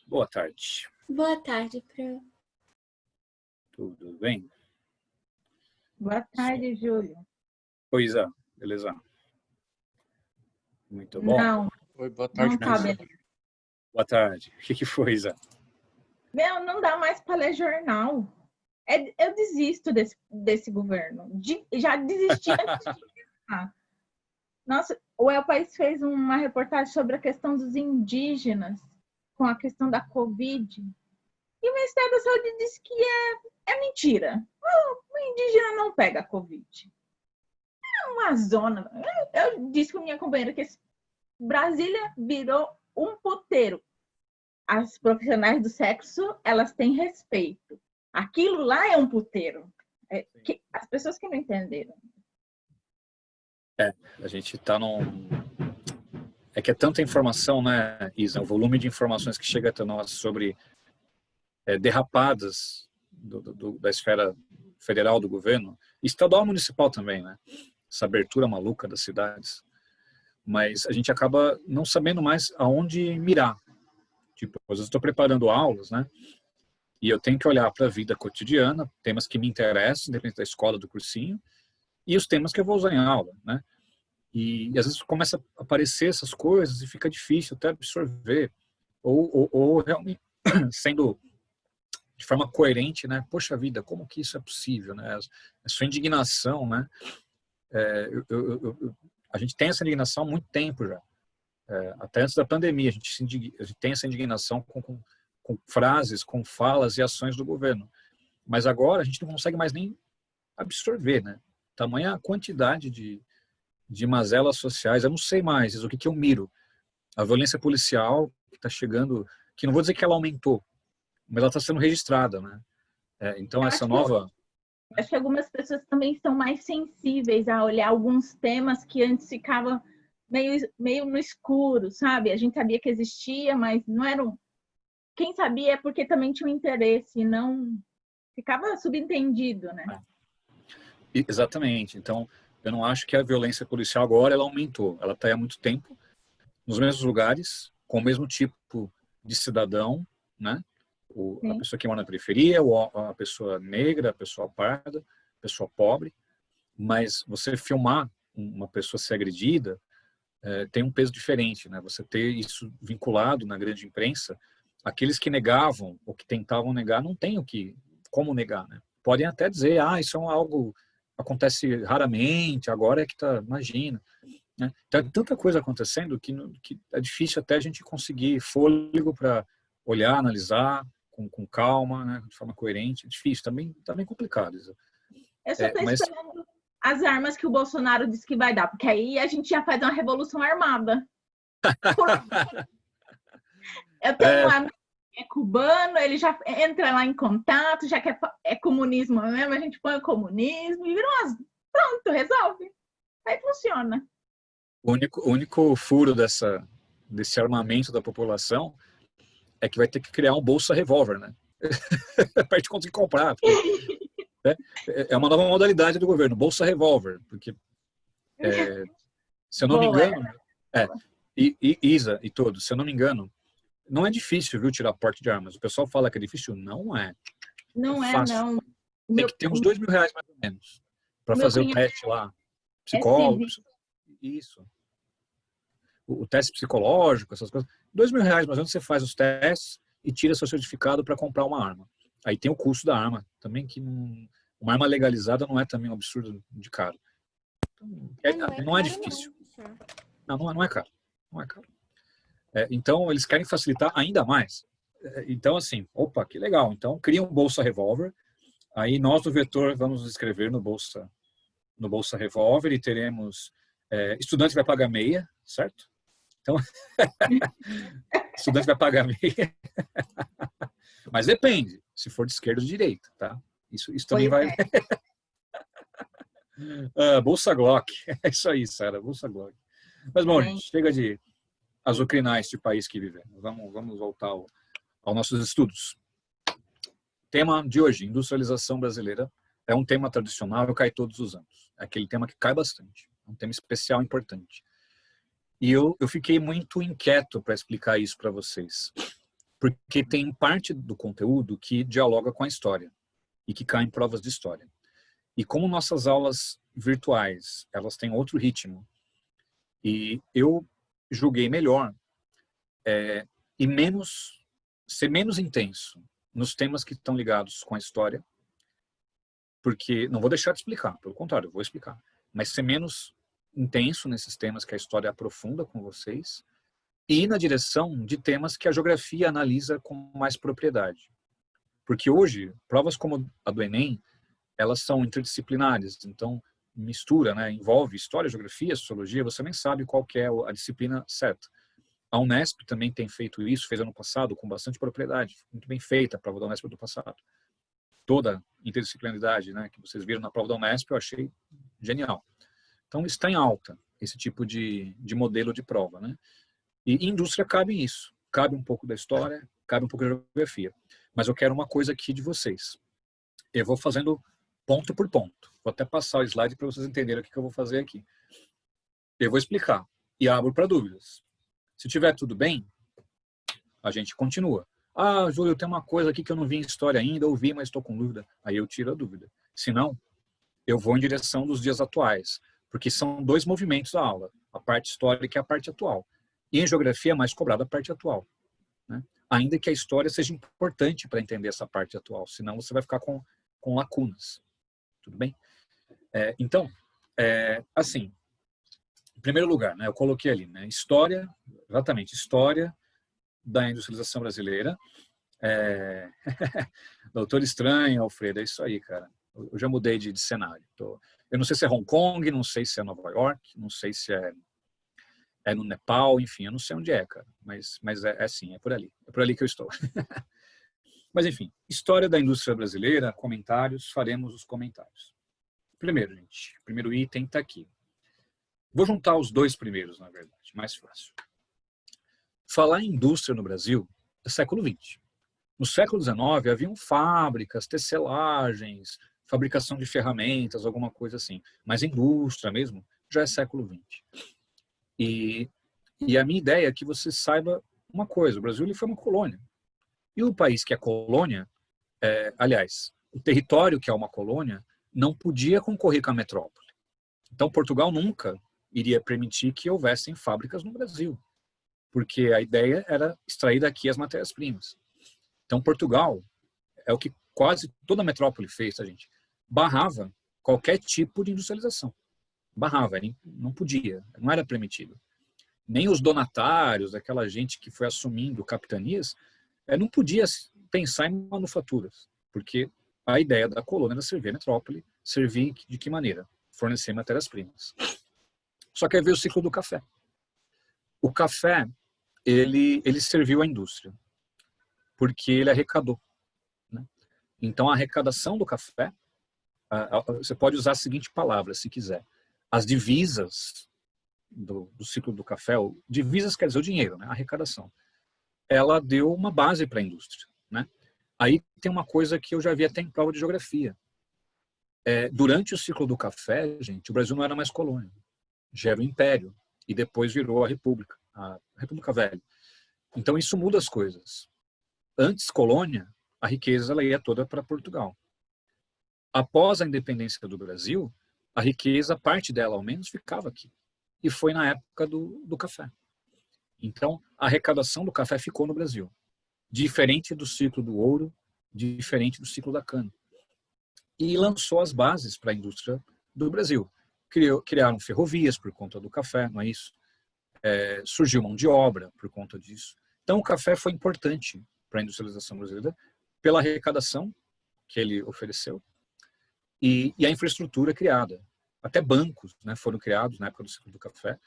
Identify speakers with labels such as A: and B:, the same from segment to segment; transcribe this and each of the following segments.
A: Boa tarde.
B: Boa tarde, Pro.
A: Tudo bem?
C: Boa tarde, Júlio.
A: Oi, Isa. Beleza? Muito bom.
C: Não,
D: Oi, boa tarde,
C: não tá
D: Isa.
C: beleza.
A: Boa tarde. O que foi, Isa?
C: Meu, não dá mais para ler jornal. Eu desisto desse governo. Já desisti antes de começar. Nossa, o El País fez uma reportagem sobre a questão dos indígenas com a questão da Covid. E o Ministério da Saúde disse que é mentira. O indígena não pega a Covid. É uma zona. Eu disse com minha companheira que Brasília virou um puteiro. As profissionais do sexo, elas têm respeito. Aquilo lá é um puteiro. As pessoas que não entenderam.
A: A gente está num... É que é tanta informação, né, Isa? O volume de informações que chega até nós sobre derrapadas da esfera federal do governo, estadual e municipal também, né? Essa abertura maluca das cidades. Mas a gente acaba não sabendo mais aonde mirar. Tipo, às vezes estou preparando aulas, né? E eu tenho que olhar para a vida cotidiana, temas que me interessam, depende da escola, do cursinho, e os temas que eu vou usar em aula, né? E às vezes começa a aparecer essas coisas e fica difícil até absorver, ou realmente sendo de forma coerente, né? Poxa vida, como que isso é possível, né? A sua indignação, né? A gente tem essa indignação há muito tempo já. Até antes da pandemia, a gente tem essa indignação com frases, com falas e ações do governo. Mas agora a gente não consegue mais nem absorver, né? Tamanha a quantidade de mazelas sociais, eu não sei mais o que eu miro. A violência policial que está chegando, que não vou dizer que ela aumentou, mas ela está sendo registrada, né? Então essa nova...
C: Acho que algumas pessoas também estão mais sensíveis a olhar alguns temas que antes ficavam meio no escuro, sabe? A gente sabia que existia, mas não era quem sabia é porque também tinha um interesse, não ficava subentendido, né?
A: Exatamente. Então, eu não acho que a violência policial agora ela aumentou. Ela está há muito tempo nos mesmos lugares, com o mesmo tipo de cidadão, né? A pessoa que mora na periferia, a pessoa negra, a pessoa parda, a pessoa pobre. Mas você filmar uma pessoa ser agredida tem um peso diferente, né? Você ter isso vinculado na grande imprensa, aqueles que negavam ou que tentavam negar não tem como negar, né? Podem até dizer, isso é algo acontece raramente, agora é que tá, imagina, né? Então é tanta coisa acontecendo que é difícil até a gente conseguir fôlego para olhar, analisar com calma, né? De forma coerente, é difícil, também complicado.
C: Eu só estou esperando as armas que o Bolsonaro disse que vai dar, porque aí a gente já faz uma revolução armada. Eu tenho um amigo que é cubano, ele já entra lá em contato, já que é comunismo mesmo, a gente põe o comunismo e vira pronto, resolve. Aí funciona.
A: O único furo desse armamento da população é que vai ter que criar um bolsa revólver, né? Para a gente conseguir comprar. Porque, é uma nova modalidade do governo, bolsa revólver. Porque, se eu não me engano, Isa e todos, se eu não me engano, não é difícil, viu, tirar porte de armas. O pessoal fala que é difícil, não é.
C: Não é,
A: fácil.
C: não.
A: Tem que ter uns R$2.000 mais ou menos para fazer o teste lá. Psicólogo. Isso. O teste psicológico, essas coisas. R$2.000 mais ou menos você faz os testes e tira seu certificado para comprar uma arma. Aí tem o custo da arma também, que uma arma legalizada não é também um absurdo de caro. Então, não é difícil. Não é caro. Não é caro. Então eles querem facilitar ainda mais. Então assim, opa, que legal. Então cria um bolsa revólver. Aí nós do Vetor vamos nos inscrever no bolsa revólver e teremos estudante vai pagar meia, certo? Então estudante vai pagar meia. Mas depende, se for de esquerda ou de direita, tá? Isso também vai... Bolsa Glock, é isso aí, Sara, Bolsa Glock. Mas bom, gente, chega de azucrinar este país que vivemos. Vamos voltar aos nossos estudos. Tema de hoje, industrialização brasileira, é um tema tradicional e cai todos os anos. É aquele tema que cai bastante. É um tema especial importante. E eu fiquei muito inquieto para explicar isso para vocês. Porque tem parte do conteúdo que dialoga com a história e que cai em provas de história. E como nossas aulas virtuais, elas têm outro ritmo, e eu julguei melhor e ser menos intenso nos temas que estão ligados com a história, porque não vou deixar de explicar, pelo contrário, eu vou explicar, mas ser menos intenso nesses temas que a história aprofunda com vocês, e ir na direção de temas que a geografia analisa com mais propriedade. Porque hoje, provas como a do Enem, elas são interdisciplinares, então mistura, né, envolve história, geografia, sociologia, você nem sabe qual que é a disciplina certa. A Unesp também tem feito isso, fez ano passado com bastante propriedade, muito bem feita a prova da Unesp do passado. Toda a interdisciplinaridade, né, que vocês viram na prova da Unesp, eu achei genial. Então está em alta esse tipo de modelo de prova, né? E indústria cabe isso, cabe um pouco da história, cabe um pouco da geografia. Mas eu quero uma coisa aqui de vocês. Eu vou fazendo ponto por ponto. Vou até passar o slide para vocês entenderem o que eu vou fazer aqui. Eu vou explicar e abro para dúvidas. Se tiver tudo bem, a gente continua. Ah, Júlio, tem uma coisa aqui que eu não vi em história ainda, ouvi, mas estou com dúvida. Aí eu tiro a dúvida. Se não, eu vou em direção dos dias atuais, porque são dois movimentos da aula, a parte histórica e a parte atual. E em geografia é mais cobrada a parte atual, né? Ainda que a história seja importante para entender essa parte atual, senão você vai ficar com lacunas. Tudo bem? Então, assim, em primeiro lugar, né, eu coloquei ali, né, história, exatamente, história da industrialização brasileira. Doutor Estranho, Alfredo, é isso aí, cara. Eu já mudei de cenário. Eu não sei se é Hong Kong, não sei se é Nova York, não sei se é no Nepal, enfim, eu não sei onde é, cara. Mas é assim, é por ali. É por ali que eu estou. Mas, enfim, história da indústria brasileira, comentários, faremos os comentários. Primeiro, gente, primeiro item está aqui. Vou juntar os dois primeiros, na verdade, mais fácil. Falar em indústria no Brasil é século XX. No século XIX, haviam fábricas, tecelagens, fabricação de ferramentas, alguma coisa assim. Mas indústria mesmo já é século XX. E a minha ideia é que você saiba uma coisa, o Brasil ele foi uma colônia. E o país que é colônia, aliás, o território que é uma colônia, não podia concorrer com a metrópole. Então, Portugal nunca iria permitir que houvessem fábricas no Brasil, porque a ideia era extrair daqui as matérias-primas. Então, Portugal é o que quase toda a metrópole fez, tá, gente? Barrava qualquer tipo de industrialização. Barrava, não podia, não era permitido. Nem os donatários, aquela gente que foi assumindo capitanias, não podia pensar em manufaturas, porque a ideia da colônia era servir a metrópole, servir de que maneira? Fornecer matérias-primas. Só que aí veio o ciclo do café. O café, ele serviu à indústria, porque ele arrecadou, né? Então, a arrecadação do café, você pode usar a seguinte palavra, se quiser. As divisas do ciclo do café, divisas quer dizer o dinheiro, né? A arrecadação. Ela deu uma base para a indústria, né? Aí tem uma coisa que eu já vi até em prova de geografia. Durante o ciclo do café, gente, o Brasil não era mais colônia. Já era o Império. E depois virou a República Velha. Então isso muda as coisas. Antes colônia, a riqueza ela ia toda para Portugal. Após a independência do Brasil, a riqueza, parte dela ao menos, ficava aqui. E foi na época do café. Então, a arrecadação do café ficou no Brasil. Diferente do ciclo do ouro, diferente do ciclo da cana. E lançou as bases para a indústria do Brasil. Criaram ferrovias por conta do café, não é isso? Surgiu mão de obra por conta disso. Então, o café foi importante para a industrialização brasileira pela arrecadação que ele ofereceu e a infraestrutura criada. Até bancos, né, foram criados na época do ciclo do café,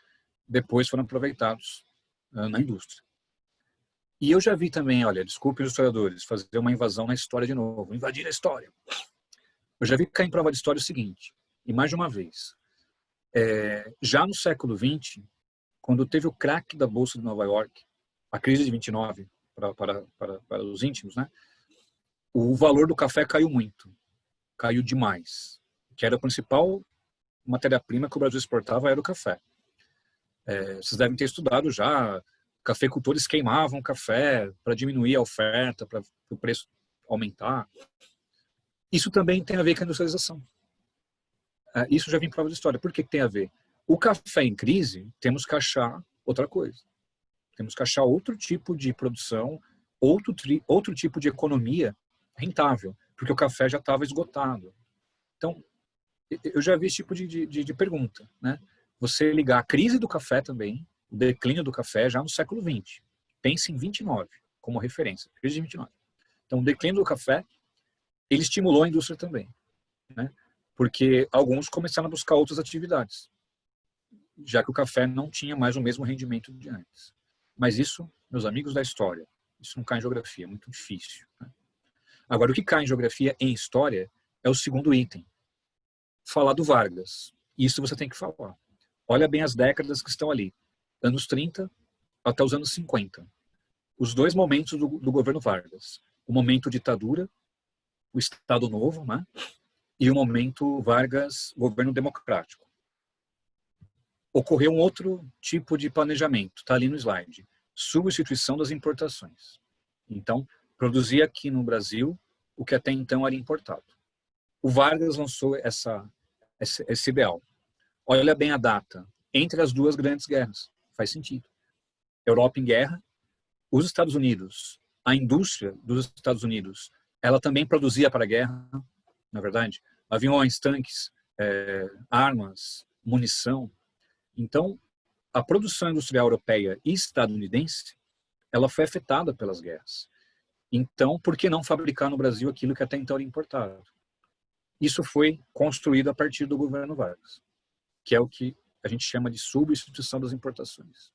A: depois foram aproveitados na indústria. E eu já vi também, olha, desculpe os historiadores, fazer uma invasão na história de novo, invadir a história. Eu já vi cair em prova de história o seguinte, e mais de uma vez, já no século XX, quando teve o crack da Bolsa de Nova York, a crise de 29, para os íntimos, né, o valor do café caiu muito. caiu demais, que era a principal matéria-prima que o Brasil exportava era o café. Vocês devem ter estudado já, cafeicultores queimavam café para diminuir a oferta, para o preço aumentar. Isso também tem a ver com a industrialização. Isso já vem em prova de história. Por que tem a ver? O café em crise, temos que achar outra coisa. Temos que achar outro tipo de produção, outro tipo de economia rentável, porque o café já estava esgotado. Então, eu já vi esse tipo de pergunta, né? Você ligar a crise do café também, o declínio do café já no século XX. Pense em 29 como referência, crise de 29. Então, o declínio do café, ele estimulou a indústria também, né? Porque alguns começaram a buscar outras atividades, já que o café não tinha mais o mesmo rendimento de antes. Mas isso, meus amigos da história, isso não cai em geografia, é muito difícil, né? Agora, o que cai em geografia em história é o segundo item. Falar do Vargas. Isso você tem que falar. Olha bem as décadas que estão ali. Anos 30 até os anos 50. Os dois momentos do governo Vargas. O momento ditadura, o Estado Novo, né? E o momento Vargas, governo democrático. Ocorreu um outro tipo de planejamento, está ali no slide. Substituição das importações. Então, produzia aqui no Brasil o que até então era importado. O Vargas lançou esse ideal. Olha bem a data. Entre as duas grandes guerras. Faz sentido. Europa em guerra, os Estados Unidos, a indústria dos Estados Unidos, ela também produzia para a guerra, na verdade. Aviões, tanques, armas, munição. Então, a produção industrial europeia e estadunidense, ela foi afetada pelas guerras. Então, por que não fabricar no Brasil aquilo que até então era importado? Isso foi construído a partir do governo Vargas, que é o que a gente chama de substituição das importações.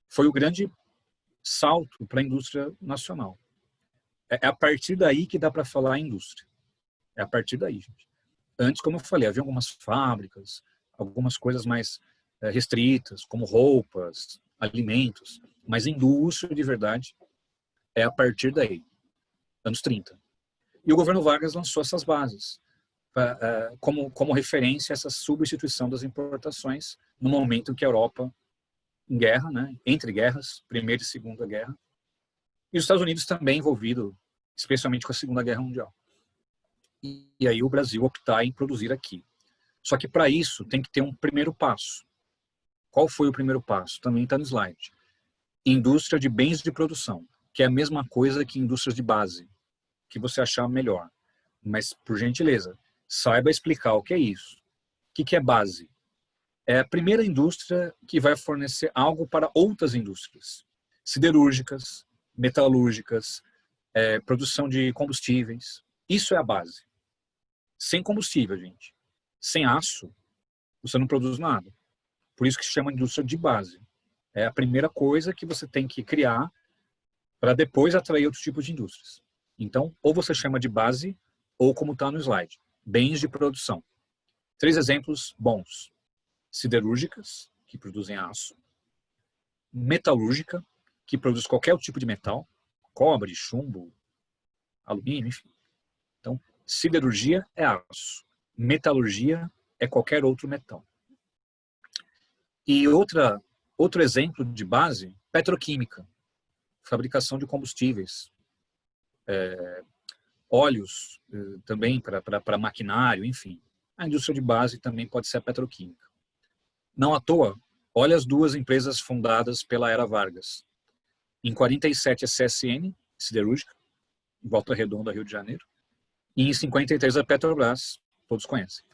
A: Foi o grande salto para a indústria nacional. É a partir daí que dá para falar em indústria. É a partir daí, gente. Antes, como eu falei, havia algumas fábricas, algumas coisas mais restritas, como roupas, alimentos, mas indústria de verdade é a partir daí, anos 30. E o governo Vargas lançou essas bases como referência a essa substituição das importações no momento em que a Europa, em guerra, né, entre guerras, Primeira e Segunda Guerra, e os Estados Unidos também envolvido, especialmente com a Segunda Guerra Mundial. E aí o Brasil optar em produzir aqui. Só que para isso tem que ter um primeiro passo. Qual foi o primeiro passo? Também está no slide. Indústria de bens de produção, que é a mesma coisa que indústrias de base, que você achar melhor. Mas, por gentileza, saiba explicar o que é isso. O que é base? É a primeira indústria que vai fornecer algo para outras indústrias. Siderúrgicas, metalúrgicas, produção de combustíveis. Isso é a base. Sem combustível, gente. Sem aço, você não produz nada. Por isso que se chama indústria de base. É a primeira coisa que você tem que criar para depois atrair outros tipos de indústrias. Então, ou você chama de base, ou como está no slide, bens de produção. 3 exemplos bons. Siderúrgicas, que produzem aço. Metalúrgica, que produz qualquer tipo de metal. Cobre, chumbo, alumínio, enfim. Então, siderurgia é aço. Metalurgia é qualquer outro metal. E outro exemplo de base, petroquímica. Fabricação de combustíveis. Óleos também para maquinário, enfim. A indústria de base também pode ser a petroquímica. Não à toa, olha as duas empresas fundadas pela Era Vargas. Em 47 a CSN, siderúrgica, em Volta Redonda, Rio de Janeiro. E em 53 a Petrobras, todos conhecem.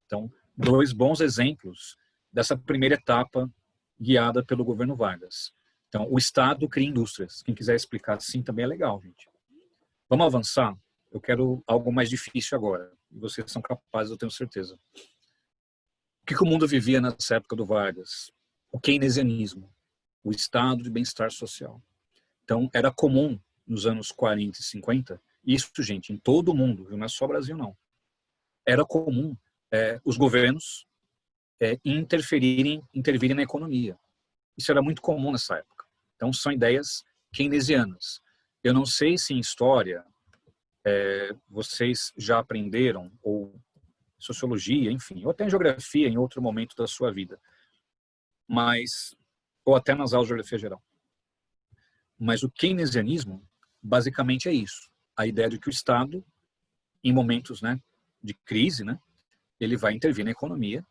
A: Então, 2 bons exemplos dessa primeira etapa guiada pelo governo Vargas. Então, o Estado cria indústrias. Quem quiser explicar assim também é legal, gente. Vamos avançar? Eu quero algo mais difícil agora. Vocês são capazes, eu tenho certeza. O que o mundo vivia nessa época do Vargas? O keynesianismo, o estado de bem-estar social. Então, era comum nos anos 40 e 50, isso, gente, em todo o mundo, não é só Brasil, não. Era comum os governos intervirem na economia. Isso era muito comum nessa época. Então, são ideias keynesianas. Eu não sei se em história vocês já aprenderam, ou sociologia, enfim, ou até em geografia em outro momento da sua vida, ou até nas aulas de geografia geral. Mas o keynesianismo, basicamente, é isso. A ideia de que o Estado, em momentos, né, de crise, né, ele vai intervir na economia,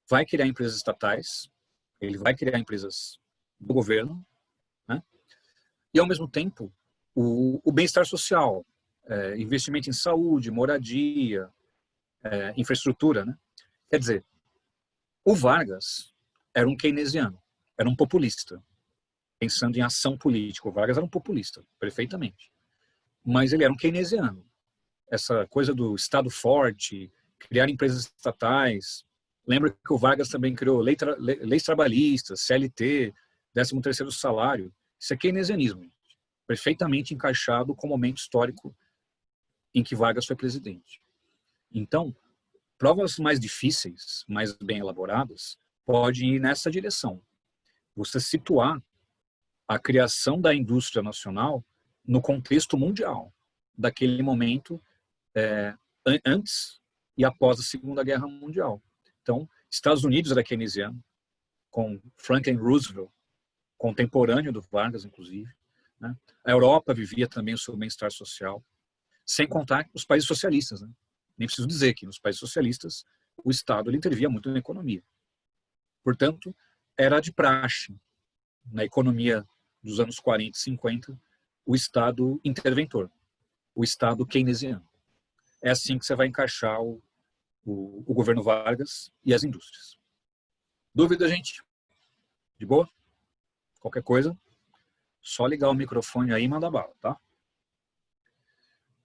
A: vai criar empresas estatais, ele vai criar empresas do governo, né, e, ao mesmo tempo, o bem-estar social, investimento em saúde, moradia, infraestrutura. Né? Quer dizer, o Vargas era um keynesiano, era um populista, pensando em ação política. O Vargas era um populista, perfeitamente. Mas ele era um keynesiano. Essa coisa do Estado forte, criar empresas estatais. Lembra que o Vargas também criou leis trabalhistas, CLT, 13º salário. Isso é keynesianismo, perfeitamente encaixado com o momento histórico em que Vargas foi presidente. Então, provas mais difíceis, mais bem elaboradas, podem ir nessa direção. Você situar a criação da indústria nacional no contexto mundial, daquele momento antes e após a Segunda Guerra Mundial. Então, Estados Unidos era keynesiano, com Franklin Roosevelt, contemporâneo do Vargas, inclusive. Né? A Europa vivia também o seu bem-estar social, sem contar os países socialistas. Né? Nem preciso dizer que nos países socialistas o Estado ele intervia muito na economia. Portanto, era de praxe, na economia dos anos 40 e 50, o Estado interventor, o Estado keynesiano. É assim que você vai encaixar o governo Vargas e as indústrias. Dúvida, gente? De boa? Qualquer coisa, só ligar o microfone aí e mandar bala, tá?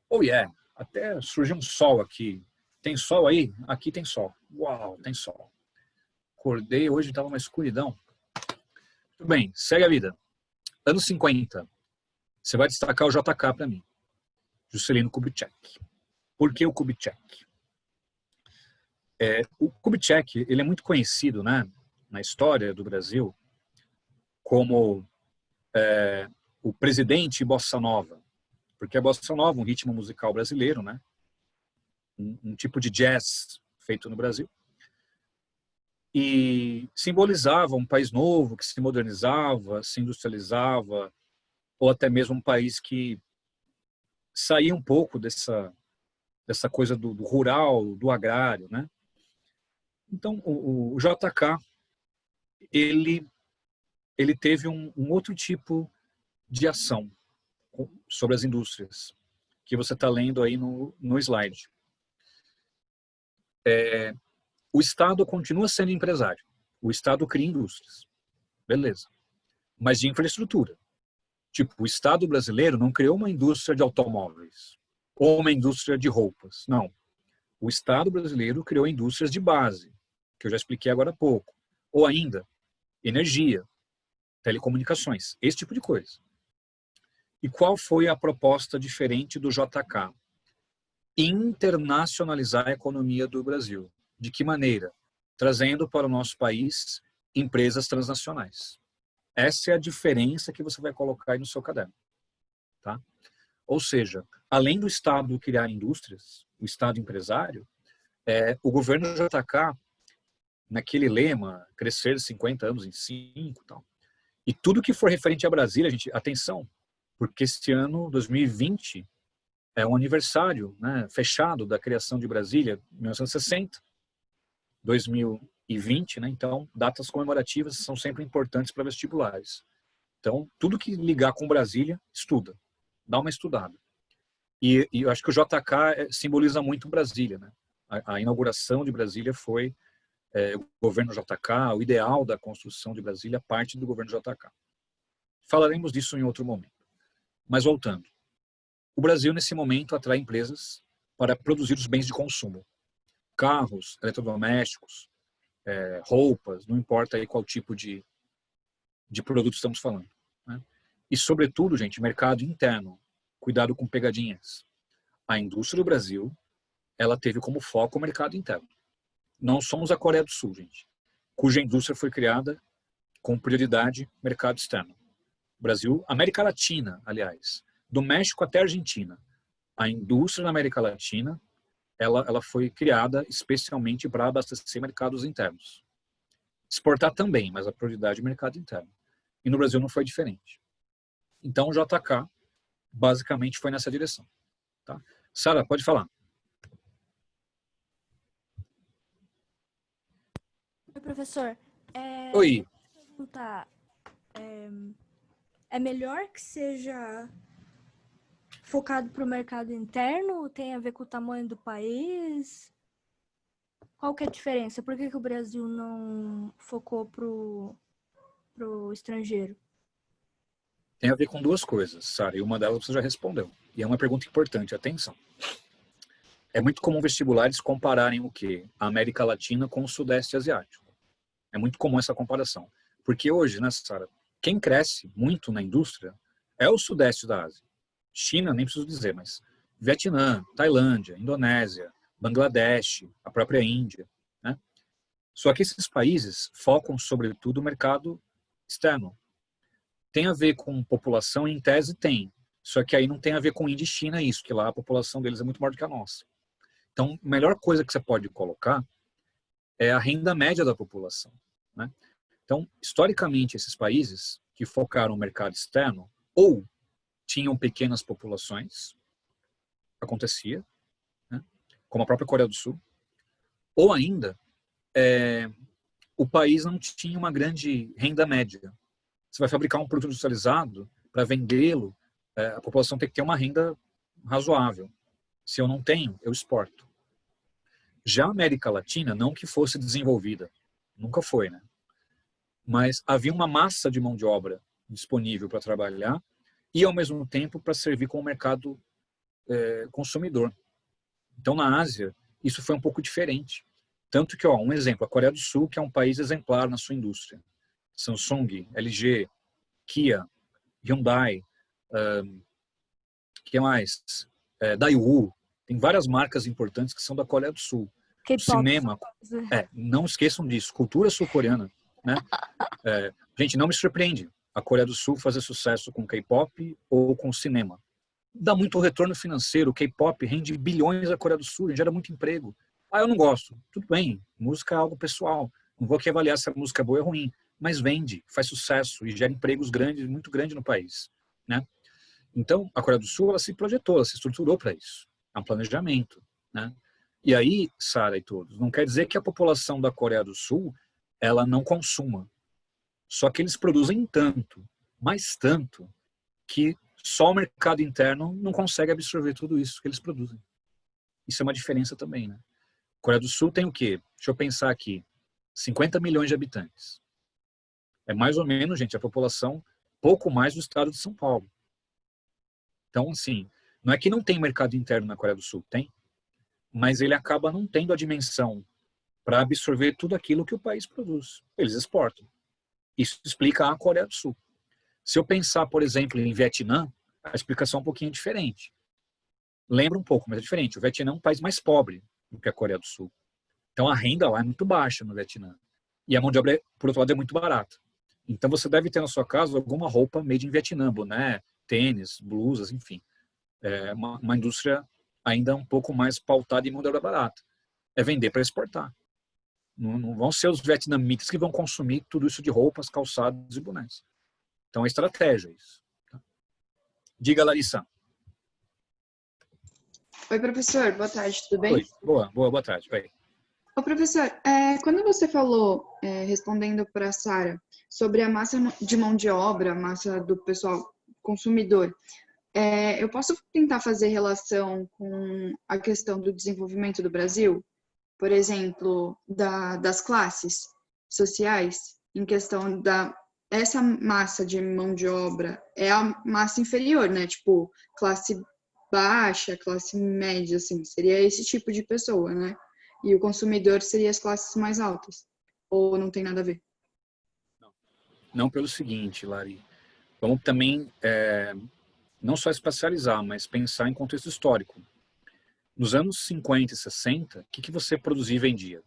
A: Oh yeah, até surgiu um sol aqui. Tem sol aí? Aqui tem sol. Uau, tem sol. Acordei, hoje estava uma escuridão. Tudo bem, segue a vida. Anos 50. Você vai destacar o JK para mim. Juscelino Kubitschek. Por que o Kubitschek? O Kubitschek, ele é muito conhecido, né, na história do Brasil como o presidente bossa nova, porque a bossa nova é um ritmo musical brasileiro, né, um tipo de jazz feito no Brasil, e simbolizava um país novo que se modernizava, se industrializava, ou até mesmo um país que saía um pouco dessa coisa do rural, do agrário, né? Então, o JK, ele teve um outro tipo de ação sobre as indústrias, que você está lendo aí no slide. O Estado continua sendo empresário. O Estado cria indústrias. Beleza. Mas de infraestrutura. Tipo, o Estado brasileiro não criou uma indústria de automóveis ou uma indústria de roupas. Não. O Estado brasileiro criou indústrias de base, que eu já expliquei agora há pouco. Ou ainda, energia, telecomunicações, esse tipo de coisa. E qual foi a proposta diferente do JK? Internacionalizar a economia do Brasil. De que maneira? Trazendo para o nosso país empresas transnacionais. Essa é a diferença que você vai colocar aí no seu caderno. Tá? Ou seja, além do Estado criar indústrias, o Estado empresário, o governo JK, naquele lema, crescer 50 anos em 5 e tal, e tudo que for referente a Brasília, gente, atenção, porque este ano, 2020, é um aniversário, né, fechado da criação de Brasília, 1960, 2020, né, então datas comemorativas são sempre importantes para vestibulares. Então, tudo que ligar com Brasília, estuda, dá uma estudada. E eu acho que o JK simboliza muito Brasília, né? A inauguração de Brasília foi o governo JK, o ideal da construção de Brasília, parte do governo JK. Falaremos disso em outro momento. Mas voltando. O Brasil, nesse momento, atrai empresas para produzir os bens de consumo. Carros, eletrodomésticos, roupas, não importa aí qual tipo de produto estamos falando. Né? E, sobretudo, gente, mercado interno. Cuidado com pegadinhas. A indústria do Brasil, ela teve como foco o mercado interno. Não somos a Coreia do Sul, gente, cuja indústria foi criada com prioridade mercado externo. Brasil, América Latina, aliás, do México até a Argentina, A indústria na América Latina, ela foi criada especialmente para abastecer mercados internos. Exportar também, mas a prioridade é o mercado interno. E no Brasil não foi diferente. Então, o JK basicamente foi nessa direção. Tá? Sara, pode falar.
B: Oi, professor.
A: Oi.
B: Perguntar, é melhor que seja focado para o mercado interno? Tem a ver com o tamanho do país? Qual que é a diferença? Por que o Brasil não focou pro estrangeiro?
A: Tem a ver com duas coisas, Sara, e uma delas você já respondeu. E é uma pergunta importante, atenção. É muito comum vestibulares compararem o quê? A América Latina com o Sudeste Asiático. É muito comum essa comparação. Porque hoje, né, Sara, quem cresce muito na indústria é o Sudeste da Ásia. China, nem preciso dizer, mas Vietnã, Tailândia, Indonésia, Bangladesh, a própria Índia, né? Só que esses países focam, sobretudo, o mercado externo. Tem a ver com população, em tese tem. Só que aí não tem a ver com Índia e China isso, que lá a população deles é muito maior do que a nossa. Então, a melhor coisa que você pode colocar é a renda média da população, né? Então, historicamente, esses países que focaram no mercado externo ou tinham pequenas populações, acontecia, né? Como a própria Coreia do Sul, ou ainda o país não tinha uma grande renda média. Você vai fabricar um produto industrializado, para vendê-lo, a população tem que ter uma renda razoável. Se eu não tenho, eu exporto. Já a América Latina, não que fosse desenvolvida, nunca foi, né? Mas havia uma massa de mão de obra disponível para trabalhar e, ao mesmo tempo, para servir como mercado consumidor. Então, na Ásia, isso foi um pouco diferente. Tanto que, um exemplo, a Coreia do Sul, que é um país exemplar na sua indústria. Samsung, LG, Kia, Hyundai, que mais? Daewoo, tem várias marcas importantes que são da Coreia do Sul. O cinema, não esqueçam disso, cultura sul-coreana, né? Gente, não me surpreende a Coreia do Sul fazer sucesso com K-pop ou com cinema. Dá muito retorno financeiro, o K-pop rende bilhões à Coreia do Sul, gera muito emprego. Eu não gosto. Tudo bem, música é algo pessoal. Não vou aqui avaliar se a música é boa ou ruim, mas vende, faz sucesso e gera empregos grandes, muito grande no país, né? Então, a Coreia do Sul, ela se projetou, ela se estruturou para isso. É um planejamento, né? E aí, Sara e todos, não quer dizer que a população da Coreia do Sul, ela não consuma. Só que eles produzem tanto, mais tanto, que só o mercado interno não consegue absorver tudo isso que eles produzem. Isso é uma diferença também, né? A Coreia do Sul tem o quê? Deixa eu pensar aqui. 50 milhões de habitantes. É mais ou menos, gente, a população pouco mais do estado de São Paulo. Então, assim, não é que não tem mercado interno na Coreia do Sul, tem, mas ele acaba não tendo a dimensão para absorver tudo aquilo que o país produz. Eles exportam. Isso explica a Coreia do Sul. Se eu pensar, por exemplo, em Vietnã, a explicação é um pouquinho diferente. Lembra um pouco, mas é diferente. O Vietnã é um país mais pobre do que a Coreia do Sul. Então a renda lá é muito baixa no Vietnã. E a mão de obra, por outro lado, é muito barata. Então você deve ter na sua casa alguma roupa made in Vietnã, boné, tênis, blusas, enfim. É uma indústria ainda um pouco mais pautada em mão de obra barata. É vender para exportar. Não vão ser os vietnamitas que vão consumir tudo isso de roupas, calçados e bonés. Então é estratégia isso. Diga, Larissa.
D: Oi, professor. Boa tarde, tudo bem?
A: Oi, boa tarde. Oi.
D: Ô, professor, quando você falou, respondendo para a Sara, sobre a massa de mão de obra, a massa do pessoal consumidor, eu posso tentar fazer relação com a questão do desenvolvimento do Brasil? Por exemplo, das classes sociais, em questão essa massa de mão de obra é a massa inferior, né? Tipo, classe baixa, classe média, assim, seria esse tipo de pessoa, né? E o consumidor seria as classes mais altas. Ou não tem nada a ver?
A: Não pelo seguinte, Lari. Vamos também não só especializar, mas pensar em contexto histórico. Nos anos 50 e 60, o que você produzia e vendia?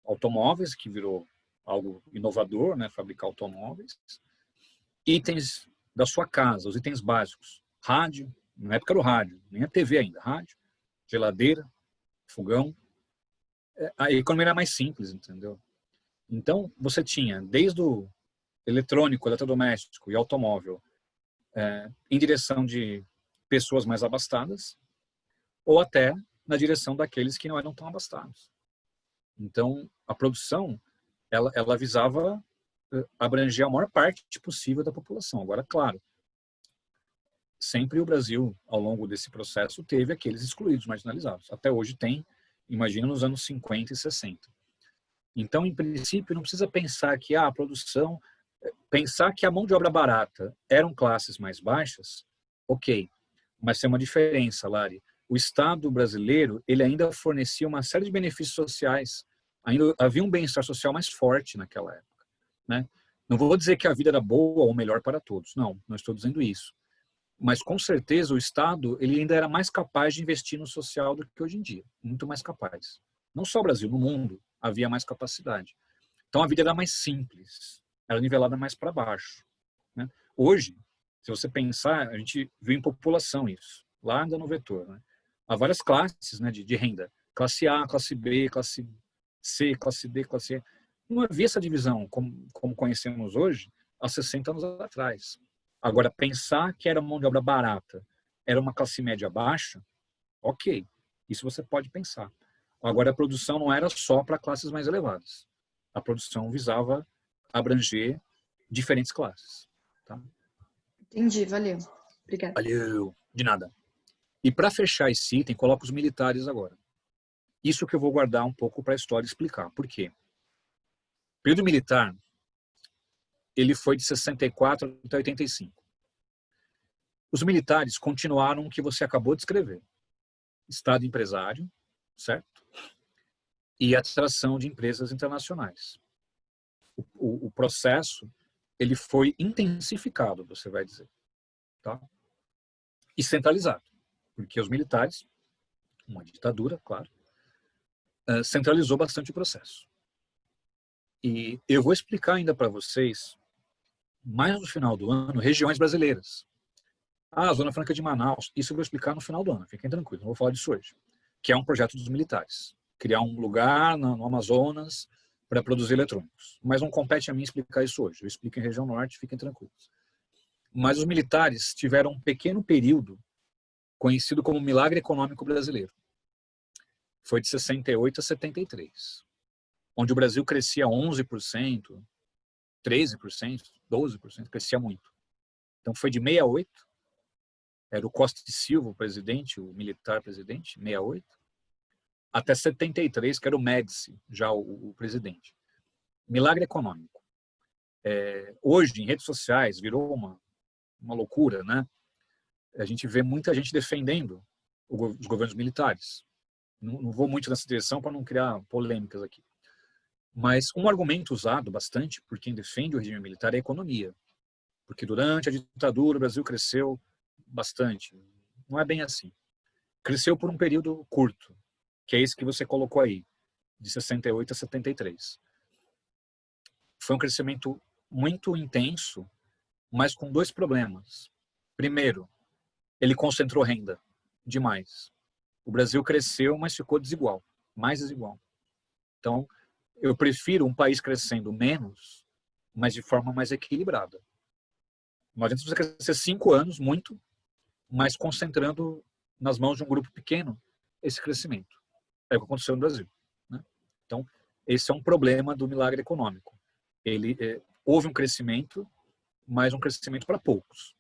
A: Automóveis, que virou algo inovador, né? Fabricar automóveis. Itens da sua casa, os itens básicos. Rádio, Na época era o rádio, nem a TV ainda. Rádio, geladeira, fogão. A economia era mais simples, entendeu? Então, você tinha desde o eletrônico, eletrodoméstico e automóvel em direção de pessoas mais abastadas ou até na direção daqueles que não eram tão abastados. Então, a produção, ela visava abranger a maior parte possível da população. Agora, claro, sempre o Brasil, ao longo desse processo, teve aqueles excluídos, marginalizados. Até hoje tem, imagina nos anos 50 e 60. Então, em princípio, não precisa pensar que a produção, pensar que a mão de obra barata eram classes mais baixas, ok, mas tem uma diferença, Lari. O Estado brasileiro, ele ainda fornecia uma série de benefícios sociais, ainda havia um bem-estar social mais forte naquela época, né? Não vou dizer que a vida era boa ou melhor para todos, não estou dizendo isso. Mas, com certeza, o Estado ele ainda era mais capaz de investir no social do que hoje em dia, muito mais capaz. Não só o Brasil, no mundo havia mais capacidade. Então, a vida era mais simples, era nivelada mais para baixo, né? Hoje, se você pensar, a gente viu em população isso, lá ainda no vetor, né? Há várias classes, né, de renda. Classe A, classe B, classe C, classe D, classe E. Não havia essa divisão como conhecemos hoje há 60 anos atrás. Agora, pensar que era mão de obra barata, era uma classe média baixa, ok, isso você pode pensar. Agora, a produção não era só para classes mais elevadas. A produção visava abranger diferentes classes. Tá?
D: Entendi, valeu. Obrigada.
A: Valeu, de nada. E para fechar esse item, coloca os militares agora. Isso que eu vou guardar um pouco para a história explicar. Por quê? O período militar, ele foi de 64 até 85. Os militares continuaram o que você acabou de escrever. Estado empresário, certo? E atração de empresas internacionais. O processo, ele foi intensificado, você vai dizer. Tá? E centralizado. Porque os militares, uma ditadura, claro, centralizou bastante o processo. E eu vou explicar ainda para vocês, mais no final do ano, regiões brasileiras. A Zona Franca de Manaus, isso eu vou explicar no final do ano, fiquem tranquilos, não vou falar disso hoje. Que é um projeto dos militares. Criar um lugar no Amazonas para produzir eletrônicos. Mas não compete a mim explicar isso hoje. Eu explico em região norte, fiquem tranquilos. Mas os militares tiveram um pequeno período conhecido como Milagre Econômico Brasileiro. Foi de 68 a 73. Onde o Brasil crescia 11%, 13%, 12%, crescia muito. Então foi de 68, era o Costa e Silva o presidente, o militar presidente, 68, até 73, que era o Médici, já o presidente. Milagre econômico. Hoje, em redes sociais, virou uma loucura, né? A gente vê muita gente defendendo os governos militares. Não vou muito nessa direção para não criar polêmicas aqui. Mas um argumento usado bastante por quem defende o regime militar é a economia. Porque durante a ditadura o Brasil cresceu bastante. Não é bem assim. Cresceu por um período curto, que é esse que você colocou aí, de 68 a 73. Foi um crescimento muito intenso, mas com dois problemas. Primeiro, ele concentrou renda demais. O Brasil cresceu, mas ficou desigual, mais desigual. Então, eu prefiro um país crescendo menos, mas de forma mais equilibrada. Não adianta você crescer 5 anos, muito, mas concentrando nas mãos de um grupo pequeno esse crescimento. É o que aconteceu no Brasil, né? Então, esse é um problema do milagre econômico. Houve um crescimento, mas um crescimento para poucos.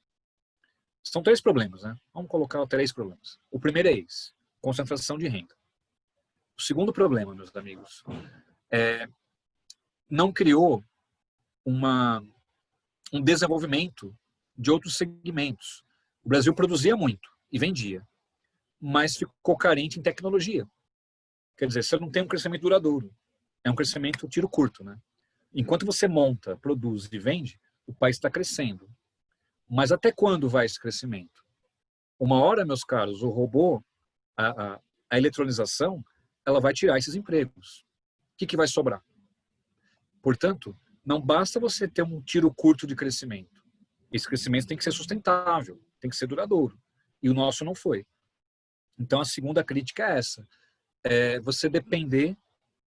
A: São 3 problemas, né? Vamos colocar 3 problemas. O primeiro é esse, concentração de renda. O segundo problema, meus amigos, não criou um desenvolvimento de outros segmentos. O Brasil produzia muito e vendia, mas ficou carente em tecnologia. Quer dizer, você não tem um crescimento duradouro. É um crescimento tiro curto, né? Enquanto você monta, produz e vende, o país está crescendo. Mas até quando vai esse crescimento? Uma hora, meus caros, o robô, a eletronização, ela vai tirar esses empregos. O que vai sobrar? Portanto, não basta você ter um tiro curto de crescimento. Esse crescimento tem que ser sustentável, tem que ser duradouro. E o nosso não foi. Então, a segunda crítica é essa. É você depender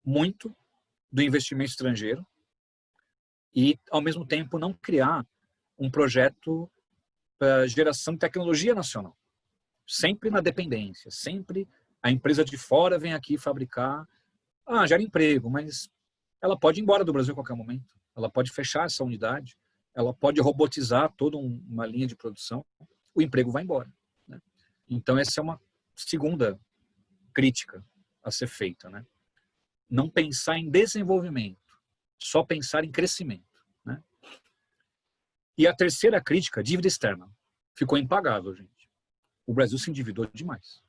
A: muito do investimento estrangeiro e, ao mesmo tempo, não criar um projeto para geração de tecnologia nacional. Sempre na dependência, sempre a empresa de fora vem aqui fabricar. Gera emprego, mas ela pode ir embora do Brasil a qualquer momento. Ela pode fechar essa unidade, ela pode robotizar toda uma linha de produção, o emprego vai embora, né? Então, essa é uma segunda crítica a ser feita, né? Não pensar em desenvolvimento, só pensar em crescimento, né? E a terceira crítica, dívida externa. Ficou impagável, gente. O Brasil se endividou demais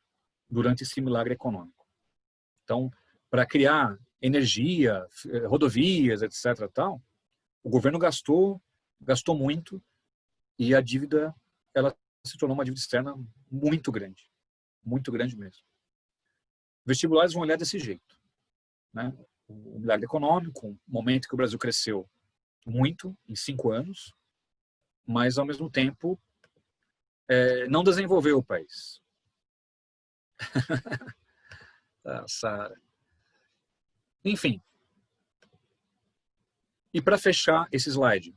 A: durante esse milagre econômico. Então, para criar energia, rodovias, etc., tal, o governo gastou muito e a dívida ela se tornou uma dívida externa muito grande mesmo. Vestibulares vão olhar desse jeito, né? O milagre econômico, um momento que o Brasil cresceu muito em 5 anos, mas ao mesmo tempo não desenvolveu o país. Sara. Enfim. E para fechar esse slide,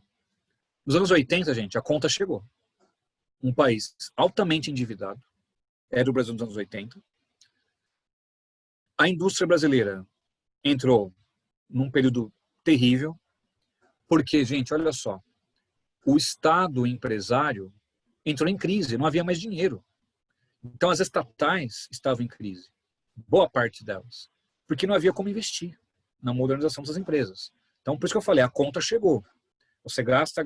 A: nos anos 80, gente, a conta chegou. Um país altamente endividado, era o Brasil nos anos 80. A indústria brasileira entrou num período terrível, porque, gente, olha só, o Estado empresário entrou em crise, não havia mais dinheiro. Então, as estatais estavam em crise, boa parte delas, porque não havia como investir na modernização das empresas. Então, por isso que eu falei, a conta chegou. Você gasta.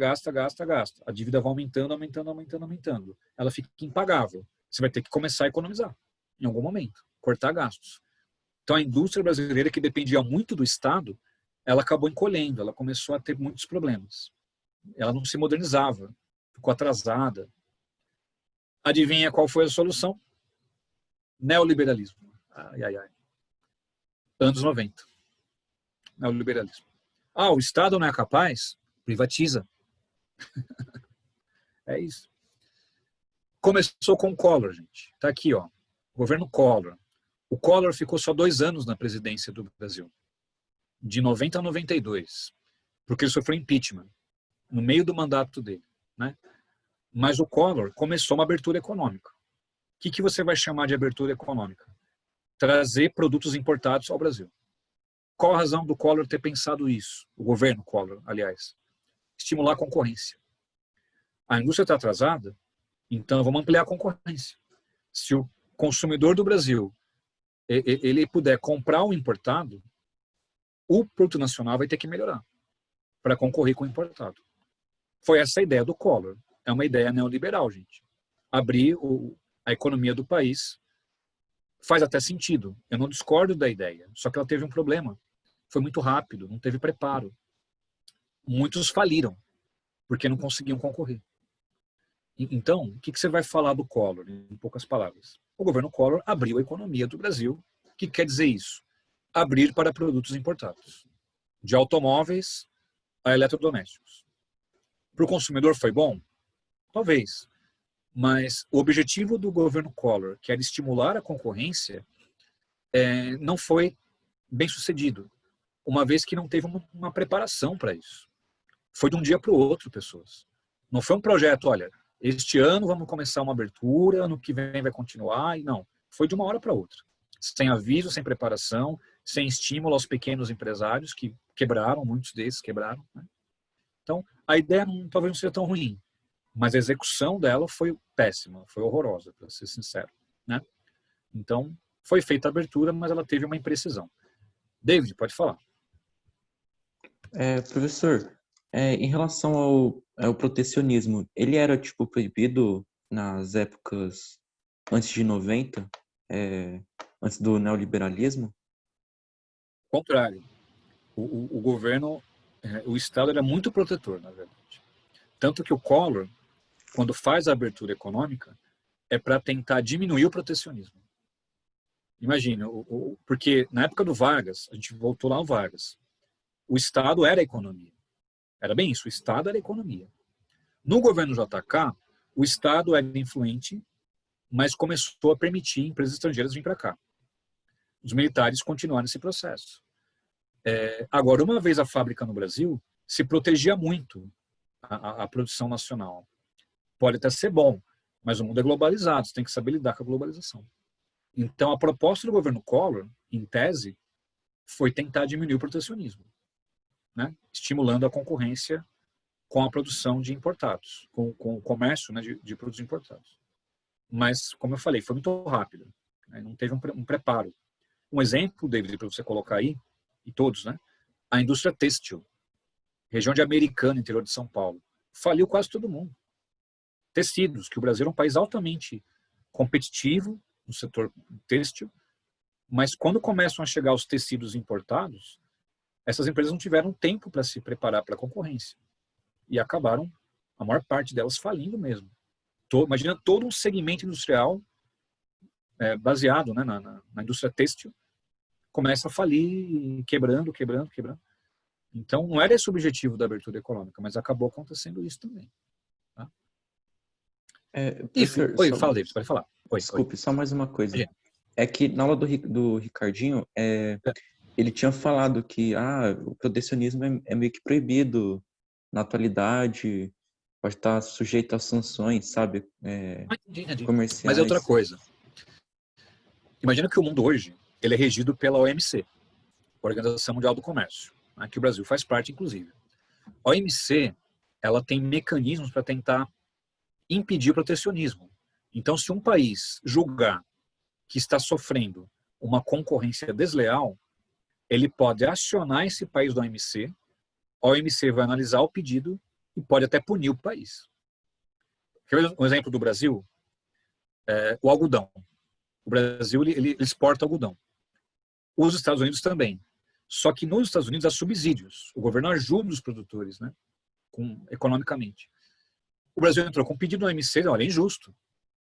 A: A dívida vai aumentando. Ela fica impagável. Você vai ter que começar a economizar em algum momento, cortar gastos. Então, a indústria brasileira, que dependia muito do Estado, ela acabou encolhendo, ela começou a ter muitos problemas. Ela não se modernizava, ficou atrasada. Adivinha qual foi a solução? Neoliberalismo. Anos 90. Neoliberalismo. O Estado não é capaz? Privatiza. É isso. Começou com o Collor, gente. Está aqui, ó. Governo Collor. O Collor ficou só 2 anos na presidência do Brasil. De 90 a 92. Porque ele sofreu impeachment no meio do mandato dele, né? Mas o Collor começou uma abertura econômica. O que você vai chamar de abertura econômica? Trazer produtos importados ao Brasil. Qual a razão do Collor ter pensado isso? O governo Collor, aliás. Estimular a concorrência. A indústria está atrasada, então vamos ampliar a concorrência. Se o consumidor do Brasil ele puder comprar o importado, o produto nacional vai ter que melhorar para concorrer com o importado. Foi essa a ideia do Collor. É uma ideia neoliberal, gente. Abrir a economia do país faz até sentido. Eu não discordo da ideia, só que ela teve um problema. Foi muito rápido, não teve preparo. Muitos faliram, porque não conseguiam concorrer. Então, o que você vai falar do Collor, em poucas palavras? O governo Collor abriu a economia do Brasil. O que quer dizer isso? Abrir para produtos importados. De automóveis a eletrodomésticos. Para o consumidor foi bom? Talvez. Mas o objetivo do governo Collor, que era estimular a concorrência, não foi bem sucedido, uma vez que não teve uma preparação para isso. Foi de um dia para o outro, pessoas. Não foi um projeto, olha, este ano vamos começar uma abertura, ano que vem vai continuar, e não. Foi de uma hora para outra. Sem aviso, sem preparação, sem estímulo aos pequenos empresários, que quebraram, muitos desses quebraram, né? Então, a ideia talvez não seja tão ruim, mas a execução dela foi péssima, foi horrorosa, para ser sincero, né? Então, foi feita a abertura, mas ela teve uma imprecisão. David, pode falar.
E: Professor, em relação ao protecionismo, ele era tipo proibido nas épocas antes de 90, antes do neoliberalismo?
A: Ao contrário. O governo, o Estado era muito protetor, na verdade. Tanto que o Collor, quando faz a abertura econômica, é para tentar diminuir o protecionismo. Imagina, porque na época do Vargas, a gente voltou lá no Vargas, o Estado era a economia. Era bem isso, o Estado era a economia. No governo JK, o Estado era influente, mas começou a permitir empresas estrangeiras vir para cá. Os militares continuaram esse processo. Agora, uma vez a fábrica no Brasil, se protegia muito a produção nacional. Pode até ser bom, mas o mundo é globalizado, você tem que saber lidar com a globalização. Então, a proposta do governo Collor, em tese, foi tentar diminuir o protecionismo, né? Estimulando a concorrência com a produção de importados, com o comércio, né, de produtos importados. Mas, como eu falei, foi muito rápido, né? Não teve um preparo. Um exemplo, David, para você colocar aí, e todos, né? A indústria têxtil, região de Americana, interior de São Paulo, faliu quase todo mundo. Tecidos, que o Brasil é um país altamente competitivo no setor têxtil, mas quando começam a chegar os tecidos importados, essas empresas não tiveram tempo para se preparar para a concorrência. E acabaram, a maior parte delas, falindo mesmo. Imagina todo um segmento industrial baseado, né, na indústria têxtil, começa a falir, quebrando. Então, não era esse o objetivo da abertura econômica, mas acabou acontecendo isso também. Tá? Oi, fala, David, pode falar.
E: Desculpe, só mais uma coisa.
A: Sim.
E: É que na aula do Ricardinho, ele tinha falado que o protecionismo é meio que proibido na atualidade, pode estar sujeito a sanções, sabe?
A: Entendi.
E: Comerciais.
A: Mas é outra coisa. Imagina que o mundo hoje ele é regido pela OMC, Organização Mundial do Comércio, né, que o Brasil faz parte, inclusive. A OMC ela tem mecanismos para tentar impedir o protecionismo. Então, se um país julgar que está sofrendo uma concorrência desleal, ele pode acionar esse país da OMC, a OMC vai analisar o pedido e pode até punir o país. Um exemplo do Brasil é o algodão. O Brasil ele exporta algodão. Os Estados Unidos também. Só que nos Estados Unidos há subsídios. O governo ajuda os produtores, né, economicamente. O Brasil entrou com um pedido no OMC, olha, é injusto.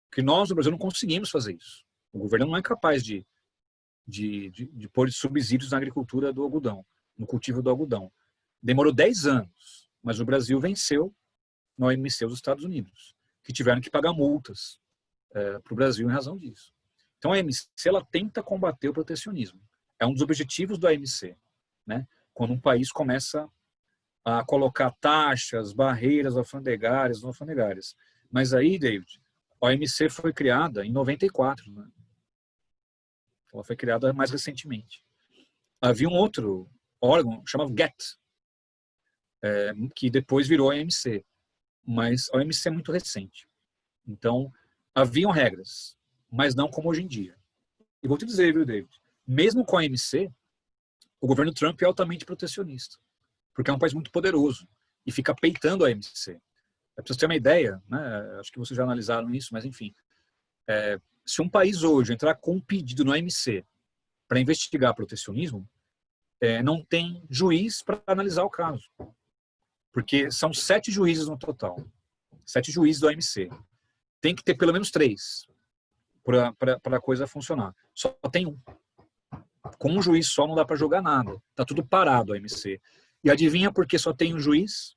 A: Porque nós, no Brasil, não conseguimos fazer isso. O governo não é capaz de pôr subsídios na agricultura do algodão, no cultivo do algodão. Demorou 10 anos, mas o Brasil venceu na OMC os Estados Unidos, que tiveram que pagar multas para o Brasil em razão disso. Então a OMC ela tenta combater o protecionismo. É um dos objetivos da OMC, né? Quando um país começa a colocar taxas, barreiras alfandegárias, não alfandegárias. Mas aí, David, a OMC foi criada em 94, né? Ela foi criada mais recentemente. Havia um outro órgão chamado GATT, que depois virou a OMC, mas a OMC é muito recente. Então, haviam regras, mas não como hoje em dia. E vou te dizer, viu, David, mesmo com a OMC, o governo Trump é altamente protecionista, porque é um país muito poderoso e fica peitando a OMC. Para você ter uma ideia, né, acho que vocês já analisaram isso, mas enfim, se um país hoje entrar com um pedido no OMC para investigar protecionismo, não tem juiz para analisar o caso. Porque são 7 juízes no total. 7 juízes do OMC. Tem que ter pelo menos 3 para a coisa funcionar. Só tem um. Com um juiz só não dá para jogar nada. Está tudo parado a OMC. E adivinha por que só tem um juiz?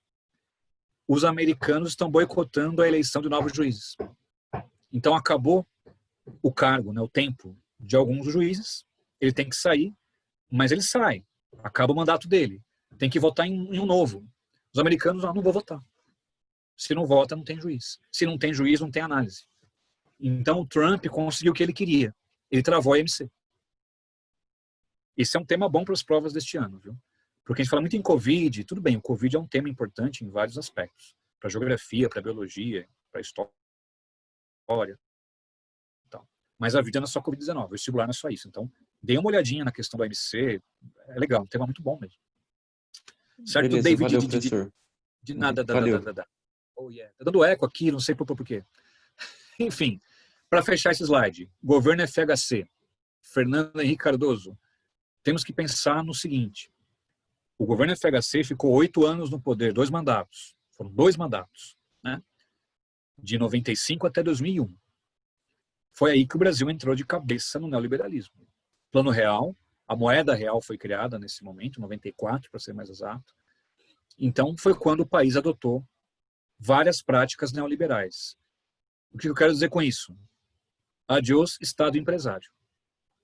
A: Os americanos estão boicotando a eleição de novos juízes. Então acabou o cargo, né, o tempo de alguns juízes. Ele tem que sair, mas ele sai. Acaba o mandato dele. Tem que votar em um novo. Os americanos não vão votar. Se não vota, não tem juiz. Se não tem juiz, não tem análise. Então o Trump conseguiu o que ele queria. Ele travou a OMC. Esse é um tema bom para as provas deste ano, viu? Porque a gente fala muito em Covid, tudo bem, o Covid é um tema importante em vários aspectos. Para geografia, para biologia, para história. Então. Mas a vida não é só Covid-19, o vestibular não é só isso. Então, dê uma olhadinha na questão da OMC, é legal, um tema muito bom mesmo. Certo,
E: beleza,
A: David?
E: valeu, professor.
A: De nada.
E: Valeu.
A: Oh, yeah. Tá dando eco aqui, não sei por quê. Enfim, para fechar esse slide, governo FHC, Fernando Henrique Cardoso, temos que pensar no seguinte, o governo FHC ficou 8 anos no poder, 2 mandatos, foram 2 mandatos, né? De 95 até 2001. Foi aí que o Brasil entrou de cabeça no neoliberalismo. Plano Real, a moeda real foi criada nesse momento, 94, para ser mais exato. Então, foi quando o país adotou várias práticas neoliberais. O que eu quero dizer com isso? Adiós, Estado empresário.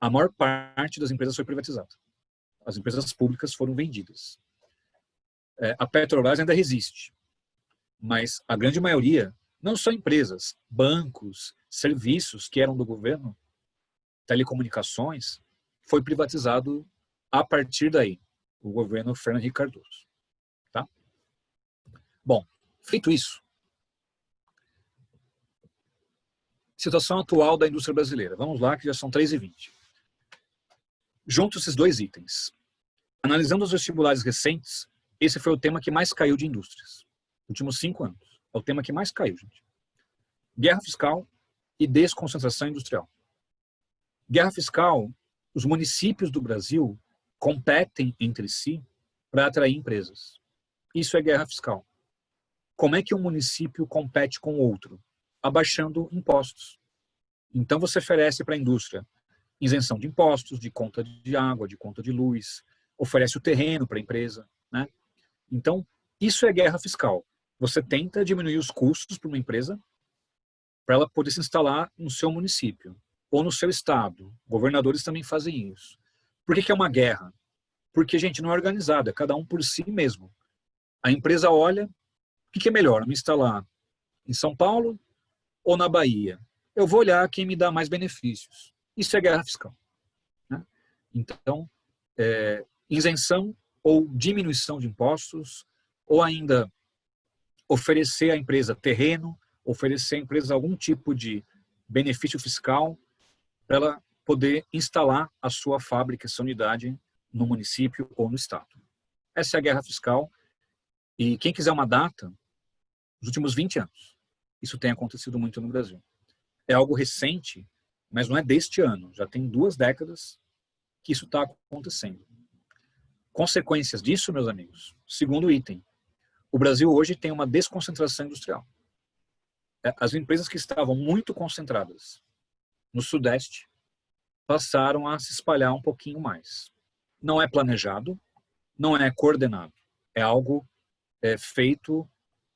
A: A maior parte das empresas foi privatizada. As empresas públicas foram vendidas. A Petrobras ainda resiste, mas a grande maioria, não só empresas, bancos, serviços que eram do governo, telecomunicações, foi privatizado a partir daí, o governo Fernando Henrique Cardoso. Tá? Bom, feito isso, situação atual da indústria brasileira. Vamos lá, que já são 3h20. Junto esses dois itens. Analisando os vestibulares recentes, esse foi o tema que mais caiu de indústrias. Nos últimos 5 anos. É o tema que mais caiu, gente. Guerra fiscal e desconcentração industrial. Guerra fiscal, os municípios do Brasil competem entre si para atrair empresas. Isso é guerra fiscal. Como é que um município compete com outro? Abaixando impostos. Então você oferece para a indústria isenção de impostos, de conta de água, de conta de luz, oferece o terreno para a empresa, né? Então, isso é guerra fiscal. Você tenta diminuir os custos para uma empresa para ela poder se instalar no seu município ou no seu estado. Governadores também fazem isso. Por que é uma guerra? Porque, gente, não é organizado, é cada um por si mesmo. A empresa olha, o que é melhor, me instalar em São Paulo ou na Bahia? Eu vou olhar quem me dá mais benefícios. Isso é guerra fiscal, né? Então, isenção ou diminuição de impostos, ou ainda oferecer à empresa terreno, oferecer à empresa algum tipo de benefício fiscal para ela poder instalar a sua fábrica, essa unidade no município ou no estado. Essa é a guerra fiscal. E quem quiser uma data, nos últimos 20 anos, isso tem acontecido muito no Brasil. É algo recente, mas não é deste ano. Já tem 2 décadas que isso está acontecendo. Consequências disso, meus amigos, segundo item, o Brasil hoje tem uma desconcentração industrial. As empresas que estavam muito concentradas no Sudeste passaram a se espalhar um pouquinho mais. Não é planejado, não é coordenado. É algo feito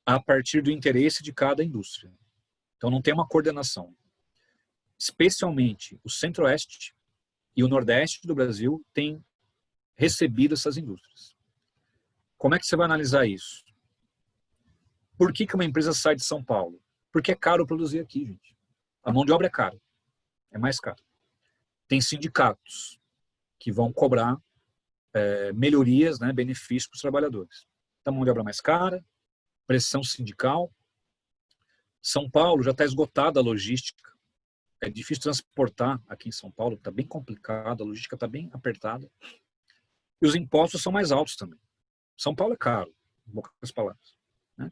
A: a partir do interesse de cada indústria. Então não tem uma coordenação. Especialmente o Centro-Oeste e o Nordeste do Brasil têm recebido essas indústrias. Como é que você vai analisar isso? Por que uma empresa sai de São Paulo? Porque é caro produzir aqui, gente. A mão de obra é cara. É mais caro. Tem sindicatos que vão cobrar melhorias, né, benefícios para os trabalhadores. Então, a mão de obra mais cara, pressão sindical. São Paulo já está esgotada a logística. É difícil transportar aqui em São Paulo, está bem complicado, a logística está bem apertada. E os impostos são mais altos também. São Paulo é caro, em poucas palavras, né?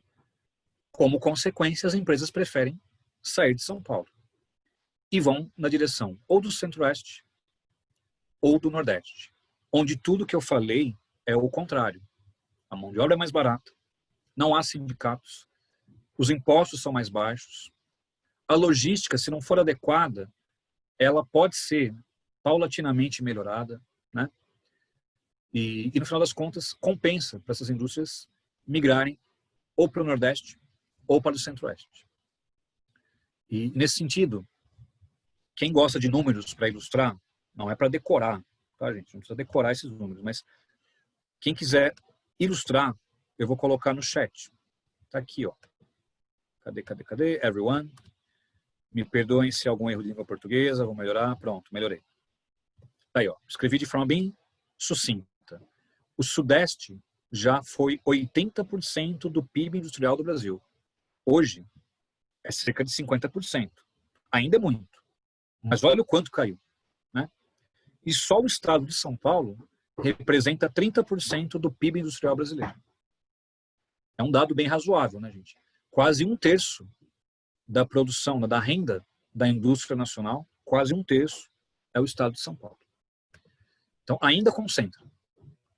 A: Como consequência, as empresas preferem sair de São Paulo e vão na direção ou do Centro-Oeste ou do Nordeste, onde tudo que eu falei é o contrário. A mão de obra é mais barata, não há sindicatos, os impostos são mais baixos, a logística, se não for adequada, ela pode ser paulatinamente melhorada, né? E no final das contas, compensa para essas indústrias migrarem ou para o Nordeste ou para o Centro-Oeste. E nesse sentido, quem gosta de números para ilustrar, não é para decorar, tá, gente? Não precisa decorar esses números, mas quem quiser ilustrar, eu vou colocar no chat. Tá aqui, ó. Cadê? Everyone. Me perdoem se há algum erro de língua portuguesa, vou melhorar. Pronto, melhorei. Tá aí, ó. Escrevi de forma bem sucinta. O Sudeste já foi 80% do PIB industrial do Brasil. Hoje, é cerca de 50%. Ainda é muito. Mas olha o quanto caiu, né? E só o estado de São Paulo representa 30% do PIB industrial brasileiro. É um dado bem razoável, né, gente? Quase 1/3 da produção, da renda da indústria nacional, quase 1/3 é o estado de São Paulo. Então, ainda concentra.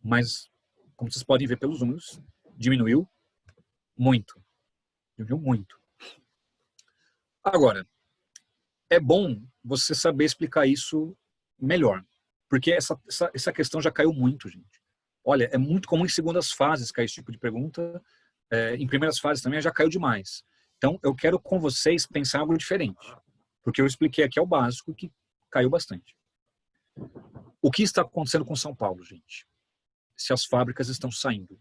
A: Mas, como vocês podem ver pelos números, diminuiu muito. Diminuiu muito. Agora, é bom você saber explicar isso melhor. Porque essa questão já caiu muito, gente. Olha, é muito comum em segundas fases cair esse tipo de pergunta. Em primeiras fases também já caiu demais. Então, eu quero com vocês pensar algo diferente. Porque eu expliquei aqui é o básico que caiu bastante. O que está acontecendo com São Paulo, gente? Se as fábricas estão saindo.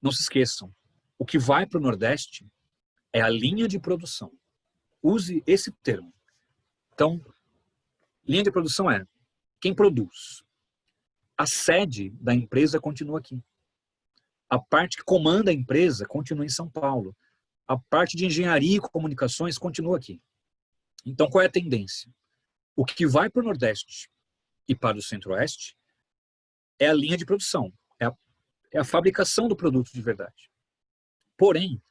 A: Não se esqueçam, o que vai para o Nordeste é a linha de produção. Use esse termo. Então, linha de produção é quem produz. A sede da empresa continua aqui. A parte que comanda a empresa continua em São Paulo. A parte de engenharia e comunicações continua aqui. Então, qual é a tendência? O que vai para o Nordeste e para o Centro-Oeste é a linha de produção, é a fabricação do produto de verdade. Porém,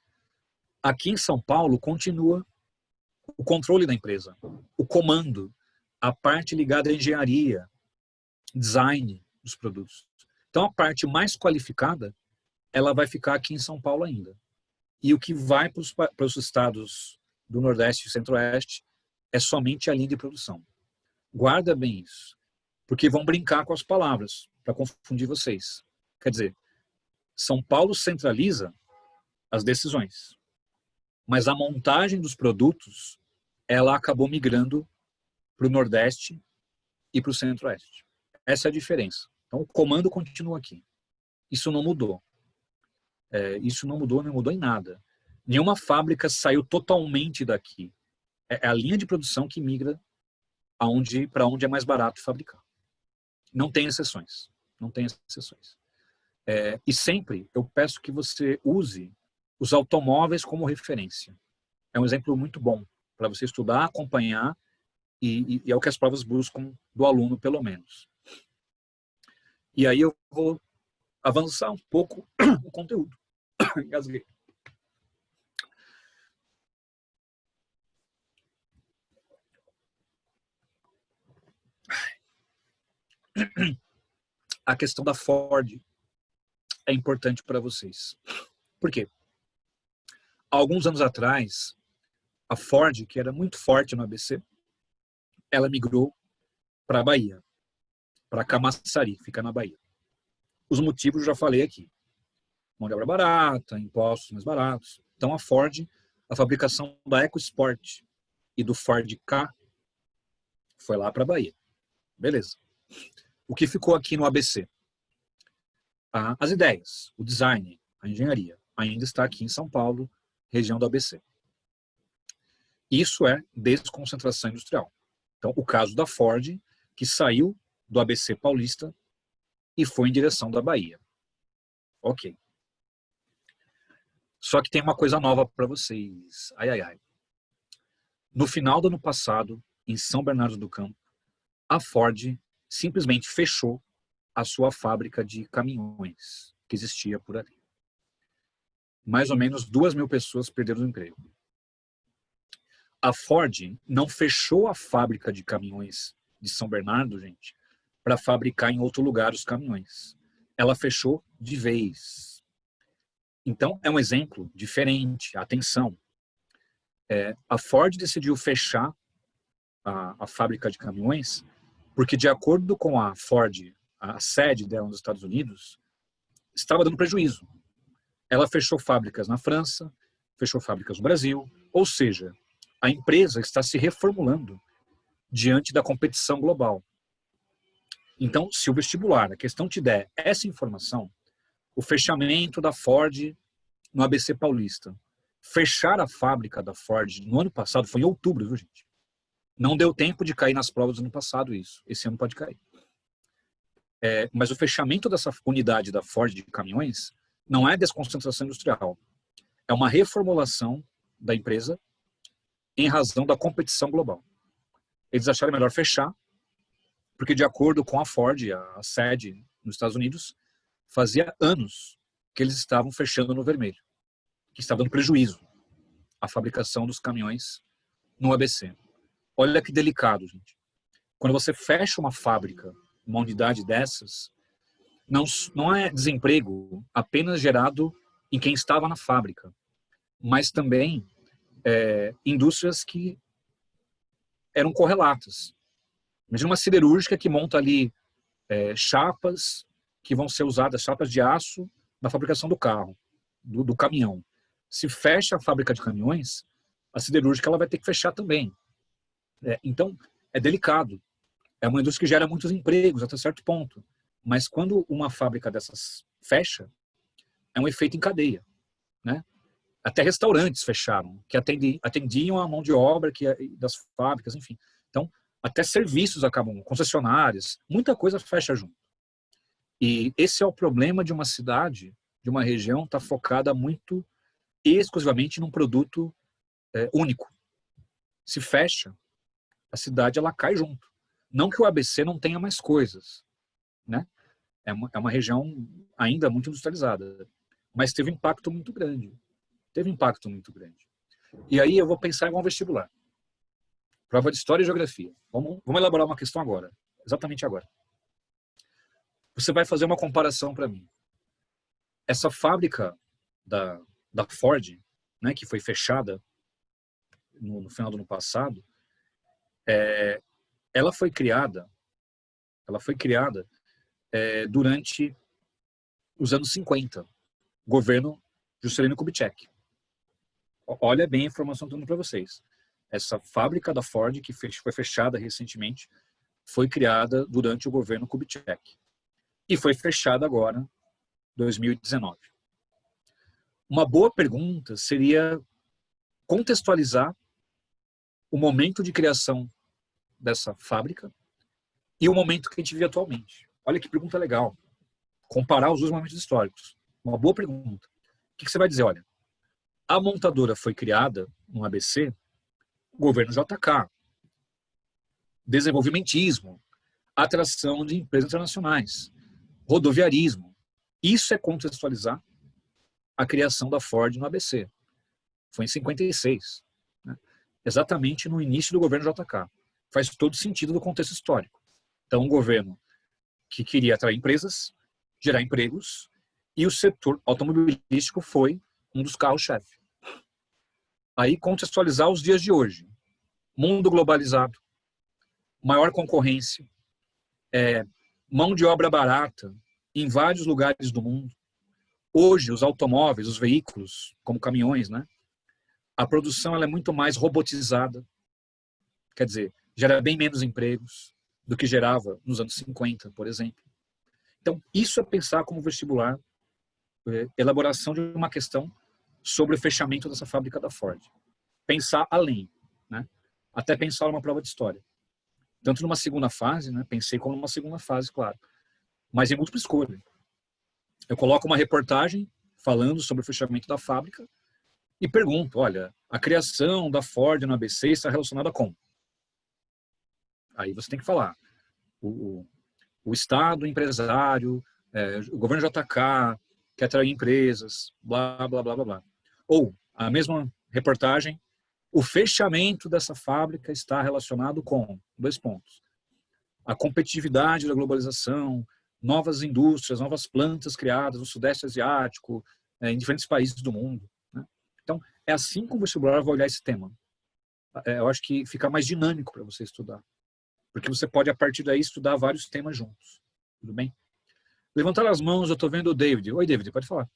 A: aqui em São Paulo continua o controle da empresa, o comando, a parte ligada à engenharia, design dos produtos. Então, a parte mais qualificada, ela vai ficar aqui em São Paulo ainda. E o que vai para os estados do Nordeste e Centro-Oeste é somente a linha de produção. Guarda bem isso, porque vão brincar com as palavras para confundir vocês. Quer dizer, São Paulo centraliza as decisões, mas a montagem dos produtos, ela acabou migrando para o Nordeste e para o Centro-Oeste. Essa é a diferença. Então, o comando continua aqui. Isso não mudou. Isso não mudou em nada. Nenhuma fábrica saiu totalmente daqui. É a linha de produção que migra para onde é mais barato fabricar. Não tem exceções. Não tem exceções. E sempre eu peço que você use os automóveis como referência. É um exemplo muito bom para você estudar, acompanhar, e é o que as provas buscam do aluno, pelo menos. E aí eu vou avançar um pouco o conteúdo. Engasguei. A questão da Ford é importante para vocês. Por quê? Há alguns anos atrás, a Ford, que era muito forte no ABC, ela migrou para a Bahia, para Camaçari, fica na Bahia. Os motivos eu já falei aqui. Mão de obra barata, impostos mais baratos. Então a Ford, a fabricação da EcoSport e do Ford Ka foi lá para a Bahia. Beleza. O que ficou aqui no ABC? As ideias, o design, a engenharia, ainda está aqui em São Paulo, região do ABC. Isso é desconcentração industrial. Então, o caso da Ford, que saiu do ABC paulista e foi em direção da Bahia. Ok. Só que tem uma coisa nova para vocês. Ai, ai, ai. No final do ano passado, em São Bernardo do Campo, a Ford simplesmente fechou a sua fábrica de caminhões que existia por ali. Mais ou menos 2.000 pessoas perderam o emprego. A Ford não fechou a fábrica de caminhões de São Bernardo, gente, para fabricar em outro lugar os caminhões. Ela fechou de vez. Então, é um exemplo diferente. Atenção. A Ford decidiu fechar a fábrica de caminhões porque, de acordo com a Ford, a sede dela nos Estados Unidos, estava dando prejuízo. Ela fechou fábricas na França, fechou fábricas no Brasil, ou seja, a empresa está se reformulando diante da competição global. Então, se o vestibular, a questão te der essa informação, o fechamento da Ford no ABC Paulista, fechar a fábrica da Ford no ano passado, foi em outubro, viu, gente? Não deu tempo de cair nas provas do ano passado isso. Esse ano pode cair. Mas o fechamento dessa unidade da Ford de caminhões não é desconcentração industrial. É uma reformulação da empresa em razão da competição global. Eles acharam melhor fechar, porque de acordo com a Ford, a sede nos Estados Unidos, fazia anos que eles estavam fechando no vermelho, que estava dando prejuízo à fabricação dos caminhões no ABC. Olha que delicado, gente. Quando você fecha uma fábrica, uma unidade dessas, não é desemprego apenas gerado em quem estava na fábrica, mas também indústrias que eram correlatas. Imagina uma siderúrgica que monta ali chapas que vão ser usadas, chapas de aço, na fabricação do carro, do caminhão. Se fecha a fábrica de caminhões, a siderúrgica ela vai ter que fechar também. Então, é delicado. É uma indústria que gera muitos empregos até certo ponto. Mas quando uma fábrica dessas fecha, é um efeito em cadeia, né? Até restaurantes fecharam, que atendiam a mão de obra das fábricas, enfim. Então, até serviços acabam, concessionárias, muita coisa fecha junto. E esse é o problema de uma cidade, de uma região, estar focada muito exclusivamente num produto único. Se fecha, a cidade ela cai junto. Não que o ABC não tenha mais coisas, né? É uma região ainda muito industrializada, mas teve impacto muito grande. Teve impacto muito grande. E aí eu vou pensar em um vestibular. Prova de História e Geografia. Vamos elaborar uma questão agora. Exatamente agora. Você vai fazer uma comparação para mim. Essa fábrica da Ford, né, que foi fechada no final do ano passado, ela foi criada durante os anos 50, governo Juscelino Kubitschek. Olha bem a informação que eu estou dando para vocês. Essa fábrica da Ford, que foi fechada recentemente, foi criada durante o governo Kubitschek. E foi fechada agora, em 2019. Uma boa pergunta seria contextualizar o momento de criação dessa fábrica e o momento que a gente vive atualmente. Olha que pergunta legal. Comparar os dois momentos históricos. Uma boa pergunta. O que você vai dizer? Olha, a montadora foi criada no ABC, governo JK, desenvolvimentismo, atração de empresas internacionais, rodoviarismo. Isso é contextualizar a criação da Ford no ABC. Foi em 56, né? Exatamente no início do governo JK. Faz todo sentido do contexto histórico. Então, um governo que queria atrair empresas, gerar empregos, e o setor automobilístico foi um dos carros-chefe. Aí, contextualizar os dias de hoje. Mundo globalizado, maior concorrência, mão de obra barata em vários lugares do mundo. Hoje, os automóveis, os veículos, como caminhões, né? A produção ela é muito mais robotizada. Quer dizer, gera bem menos empregos do que gerava nos anos 50, por exemplo. Então, isso é pensar como vestibular, elaboração de uma questão sobre o fechamento dessa fábrica da Ford. Pensar além, né? Até pensar numa prova de história. Tanto numa segunda fase, né? Pensei como numa segunda fase, claro. Mas em múltipla escolha. Eu coloco uma reportagem falando sobre o fechamento da fábrica e pergunto, olha, a criação da Ford no ABC está relacionada com? Aí você tem que falar. O Estado empresário, o governo JK quer atrair empresas, blá, blá, blá, blá, blá. Ou, a mesma reportagem, o fechamento dessa fábrica está relacionado com, 2 pontos. A competitividade da globalização, novas indústrias, novas plantas criadas no Sudeste Asiático, em diferentes países do mundo, né? Então, é assim que o vestibular vai olhar esse tema. Eu acho que fica mais dinâmico para você estudar. Porque você pode, a partir daí, estudar vários temas juntos. Tudo bem? Levantar as mãos, eu estou vendo o David. Oi, David, pode falar.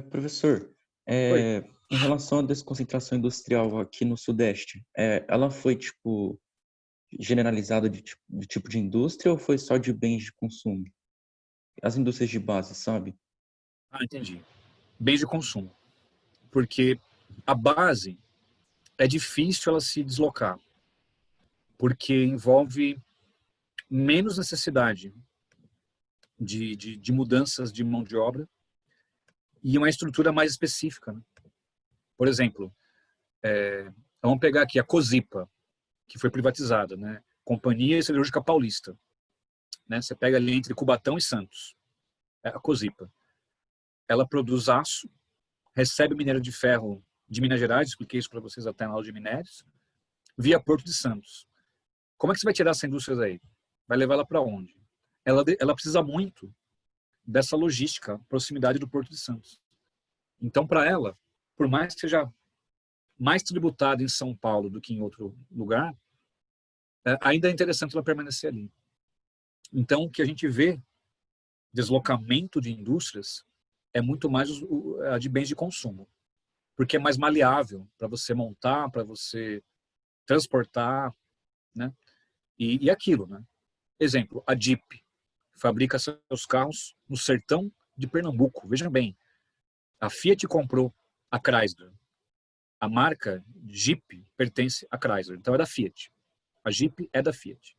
E: Professor, em relação à desconcentração industrial aqui no Sudeste, ela foi, tipo, generalizada de tipo de indústria ou foi só de bens de consumo? As indústrias de base, sabe?
A: Ah, entendi. Bens de consumo. Porque a base é difícil ela se deslocar. Porque envolve menos necessidade de mudanças de mão de obra e uma estrutura mais específica, né? Por exemplo, vamos pegar aqui a Cosipa, que foi privatizada, né? Companhia Siderúrgica Paulista, né? Você pega ali entre Cubatão e Santos, a Cosipa. Ela produz aço, recebe minério de ferro de Minas Gerais, expliquei isso para vocês até na aula de minérios, via Porto de Santos. Como é que você vai tirar essa indústria daí? Vai levar ela para onde? Ela precisa muito dessa logística, proximidade do Porto de Santos. Então, para ela, por mais que seja mais tributada em São Paulo do que em outro lugar, ainda é interessante ela permanecer ali. Então, o que a gente vê, deslocamento de indústrias, é muito mais a de bens de consumo. porque é mais maleável para você montar, para você transportar, né? E aquilo, né? Exemplo, a Jeep fabrica seus carros no sertão de Pernambuco. Veja bem, a Fiat comprou a Chrysler. A marca Jeep pertence à Chrysler, então é da Fiat. A Jeep é da Fiat.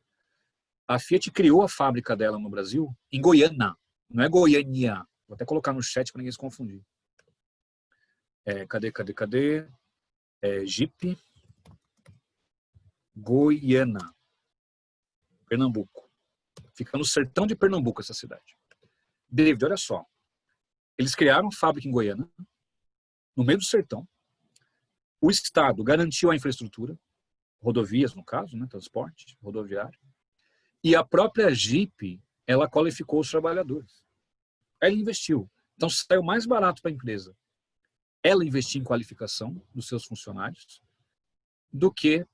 A: A Fiat criou a fábrica dela no Brasil em Goiânia, não é Goiânia. Vou até colocar no chat para ninguém se confundir. Cadê? Jeep Goiânia, Pernambuco. Fica no sertão de Pernambuco essa cidade. David, olha só. Eles criaram a fábrica em Goiânia, no meio do sertão. O Estado garantiu a infraestrutura, rodovias no caso, né, transporte rodoviário. E a própria Jeep, ela qualificou os trabalhadores. Ela investiu. Então saiu mais barato para a empresa ela investir em qualificação dos seus funcionários do que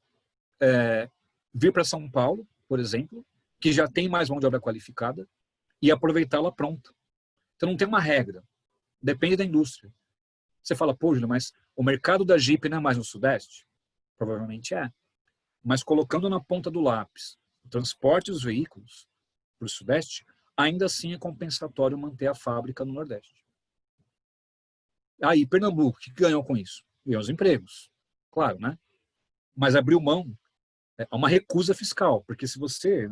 A: vir para São Paulo, por exemplo, que já tem mais mão de obra qualificada, e aproveitá-la pronta. Então não tem uma regra. Depende da indústria. Você fala, pô, Júlio, mas o mercado da Jeep não é mais no Sudeste? Provavelmente é. Mas colocando na ponta do lápis o transporte dos veículos para o Sudeste, ainda assim é compensatório manter a fábrica no Nordeste. Aí, Pernambuco, o que ganhou com isso? Ganhou os empregos, claro, né? Mas abriu mão a uma recusa fiscal, porque se você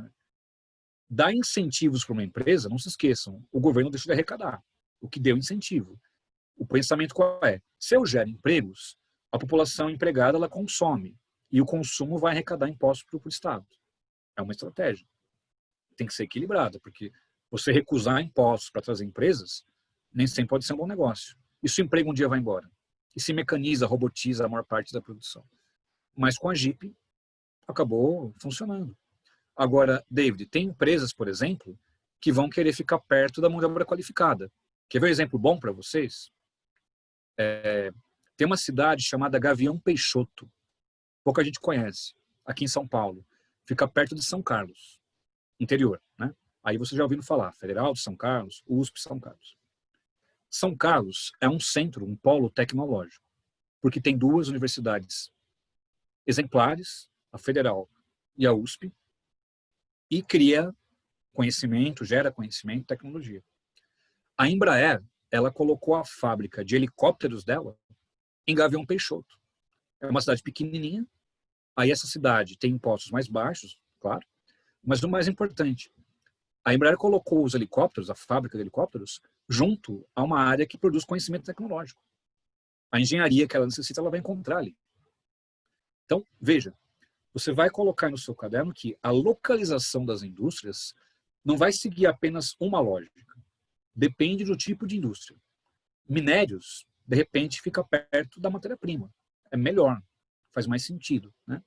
A: dá incentivos para uma empresa, não se esqueçam, o governo deixa de arrecadar, o que deu incentivo. O pensamento qual é? Se eu gero empregos, a população empregada ela consome, e o consumo vai arrecadar impostos para o Estado. É uma estratégia. Tem que ser equilibrada, porque você recusar impostos para trazer empresas, nem sempre pode ser um bom negócio. E se o emprego um dia vai embora? E se mecaniza, robotiza a maior parte da produção? Mas com a Jeep, acabou funcionando. Agora, David, tem empresas, por exemplo, que vão querer ficar perto da mão de obra qualificada. Quer ver um exemplo bom para vocês? Tem uma cidade chamada Gavião Peixoto. Pouca gente conhece, aqui em São Paulo. Fica perto de São Carlos, interior, né? Aí você já ouviu falar, Federal de São Carlos, USP São Carlos. São Carlos é um centro, um polo tecnológico, porque tem duas universidades exemplares, a Federal e a USP, e cria conhecimento, gera conhecimento e tecnologia. A Embraer, ela colocou a fábrica de helicópteros dela em Gavião Peixoto. É uma cidade pequenininha, aí essa cidade tem impostos mais baixos, claro, mas o mais importante, a Embraer colocou os helicópteros, a fábrica de helicópteros, junto a uma área que produz conhecimento tecnológico. A engenharia que ela necessita, ela vai encontrar ali. Então, veja, você vai colocar no seu caderno que a localização das indústrias não vai seguir apenas uma lógica. Depende do tipo de indústria. Minérios, de repente, fica perto da matéria-prima. É melhor, faz mais sentido, né?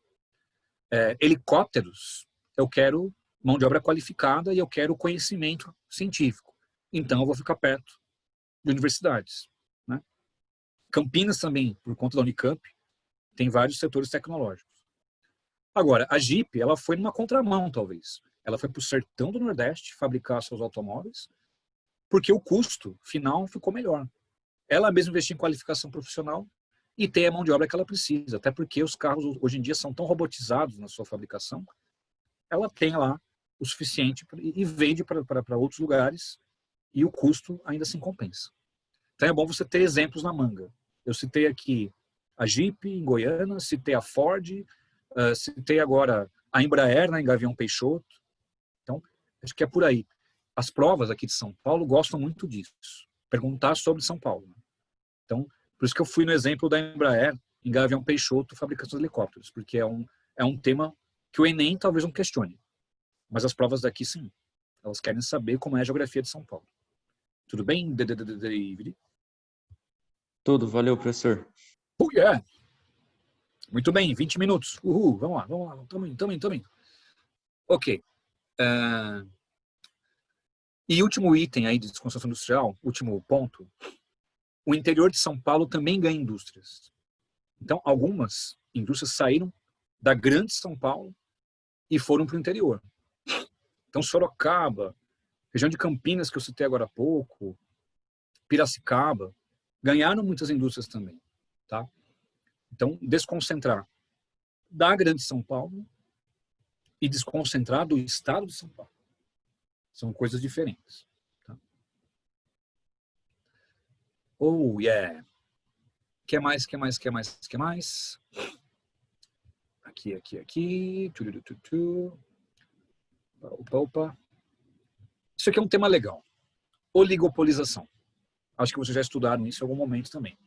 A: Helicópteros, eu quero mão de obra qualificada e eu quero conhecimento científico. Então, eu vou ficar perto de universidades, né? Campinas também, por conta da Unicamp, tem vários setores tecnológicos. Agora, a Jeep, ela foi numa contramão, talvez. Ela foi para o sertão do Nordeste fabricar seus automóveis, porque o custo final ficou melhor. Ela mesma investiu em qualificação profissional e tem a mão de obra que ela precisa, até porque os carros hoje em dia são tão robotizados na sua fabricação, ela tem lá o suficiente e vende para outros lugares e o custo ainda assim compensa. Então é bom você ter exemplos na manga. Eu citei aqui a Jeep em Goiânia, citei a Ford, citei agora a Embraer, né, em Gavião Peixoto. Então, acho que é por aí. As provas aqui de São Paulo gostam muito disso. Perguntar sobre São Paulo. Então, por isso que eu fui no exemplo da Embraer em Gavião Peixoto, fabricação de helicópteros, porque é um tema que o Enem talvez não questione. Mas as provas daqui, sim. Elas querem saber como é a geografia de São Paulo. Tudo bem, David?
E: Tudo, valeu, professor.
A: Oh, yeah. Muito bem, 20 minutos. Uhul, vamos lá. Tamo indo. Ok. E último item aí de desconstrução industrial, último ponto, o interior de São Paulo também ganha indústrias. Então, algumas indústrias saíram da grande São Paulo e foram para o interior. Então, Sorocaba, região de Campinas, que eu citei agora há pouco, Piracicaba, ganharam muitas indústrias também. tá? Então, desconcentrar da Grande São Paulo e desconcentrar do estado de São Paulo. São coisas diferentes. Tá? Oh, yeah. Que mais? Aqui. Opa. Isso aqui é um tema legal. Oligopolização. Acho que vocês já estudaram isso em algum momento também.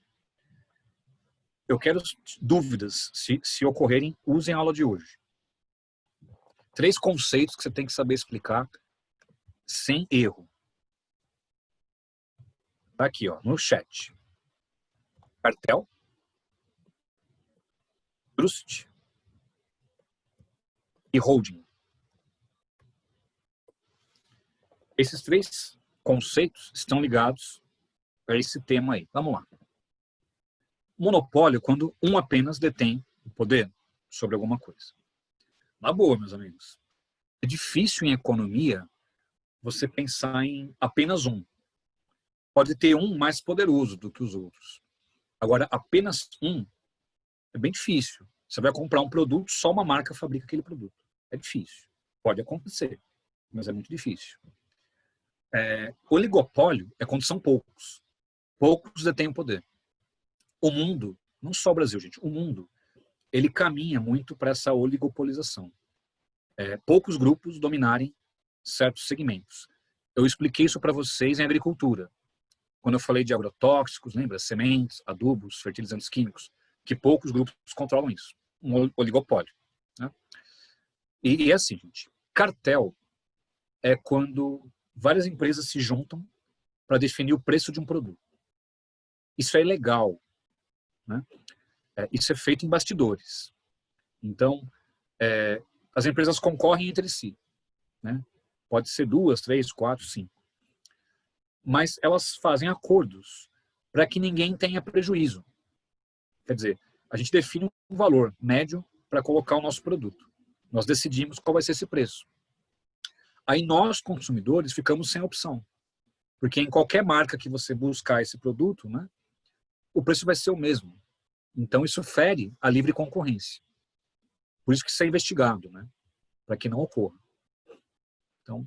A: Eu quero dúvidas, se ocorrerem, usem a aula de hoje. 3 conceitos que você tem que saber explicar sem erro. Tá aqui, ó, no chat. Cartel, trust e holding. Esses 3 conceitos estão ligados a esse tema aí. Vamos lá. Monopólio, quando um apenas detém o poder sobre alguma coisa. Na boa, meus amigos. É difícil em economia você pensar em apenas um. Pode ter um mais poderoso do que os outros. Agora, apenas um é bem difícil. Você vai comprar um produto, só uma marca fabrica aquele produto. É difícil. Pode acontecer, mas é muito difícil. Oligopólio é quando são poucos. Poucos detêm o poder. O mundo, não só o Brasil, gente, o mundo, ele caminha muito para essa oligopolização. Poucos grupos dominarem certos segmentos. Eu expliquei isso para vocês em agricultura. Quando eu falei de agrotóxicos, lembra? Sementes, adubos, fertilizantes químicos, que poucos grupos controlam isso. Um oligopólio. Né? E é assim, gente. Cartel é quando várias empresas se juntam para definir o preço de um produto. Isso é ilegal. Né? Isso é feito em bastidores. Então, as empresas concorrem entre si. Né? Pode ser 2, 3, 4, 5. Mas elas fazem acordos para que ninguém tenha prejuízo. Quer dizer, a gente define um valor médio para colocar o nosso produto. Nós decidimos qual vai ser esse preço. Aí nós, consumidores, ficamos sem opção. Porque em qualquer marca que você buscar esse produto, né, o preço vai ser o mesmo. Então isso fere a livre concorrência. Por isso que isso é investigado, né, para que não ocorra. Então,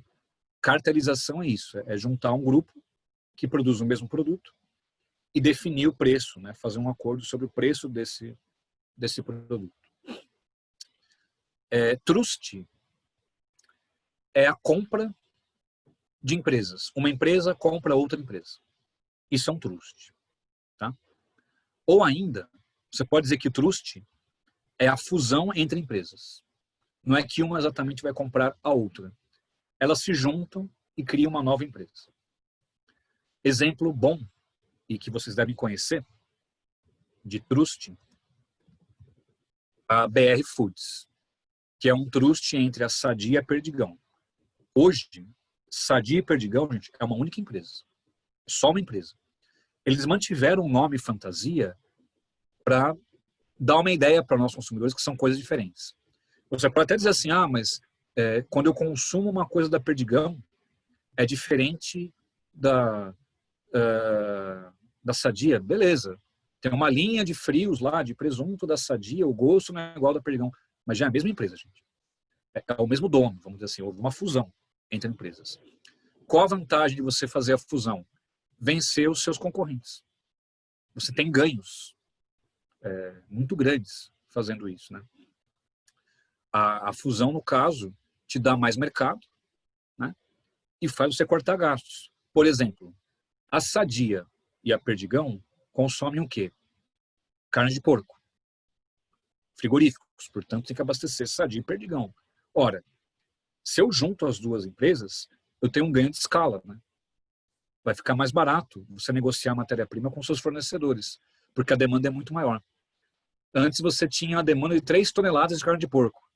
A: cartelização é isso, é juntar um grupo que produz o mesmo produto e definir o preço, né, fazer um acordo sobre o preço desse produto. Trust é a compra de empresas. Uma empresa compra outra empresa. Isso é um trust. Tá? Ou ainda, você pode dizer que o trust é a fusão entre empresas. Não é que uma exatamente vai comprar a outra. Elas se juntam e criam uma nova empresa. Exemplo bom, e que vocês devem conhecer, de trust, a BR Foods, que é um trust entre a Sadia e a Perdigão. Hoje, Sadia e Perdigão, gente, é uma única empresa. Só uma empresa. Eles mantiveram o nome fantasia para dar uma ideia para nós consumidores que são coisas diferentes. Você pode até dizer assim, mas quando eu consumo uma coisa da Perdigão, é diferente da Sadia. Beleza. Tem uma linha de frios lá, de presunto da Sadia, o gosto não é igual da Perdigão. Mas já é a mesma empresa, gente. É o mesmo dono, vamos dizer assim. Houve uma fusão entre empresas. Qual a vantagem de você fazer a fusão? Vencer os seus concorrentes. Você tem ganhos muito grandes fazendo isso, né? A fusão, no caso, te dá mais mercado, né? E faz você cortar gastos. Por exemplo, a Sadia e a Perdigão consomem o quê? Carne de porco. Frigoríficos, portanto, tem que abastecer Sadia e Perdigão. Ora, se eu junto as duas empresas, eu tenho um ganho de escala, né? Vai ficar mais barato você negociar a matéria-prima com seus fornecedores, porque a demanda é muito maior. Antes você tinha a demanda de 3 toneladas de carne de porco.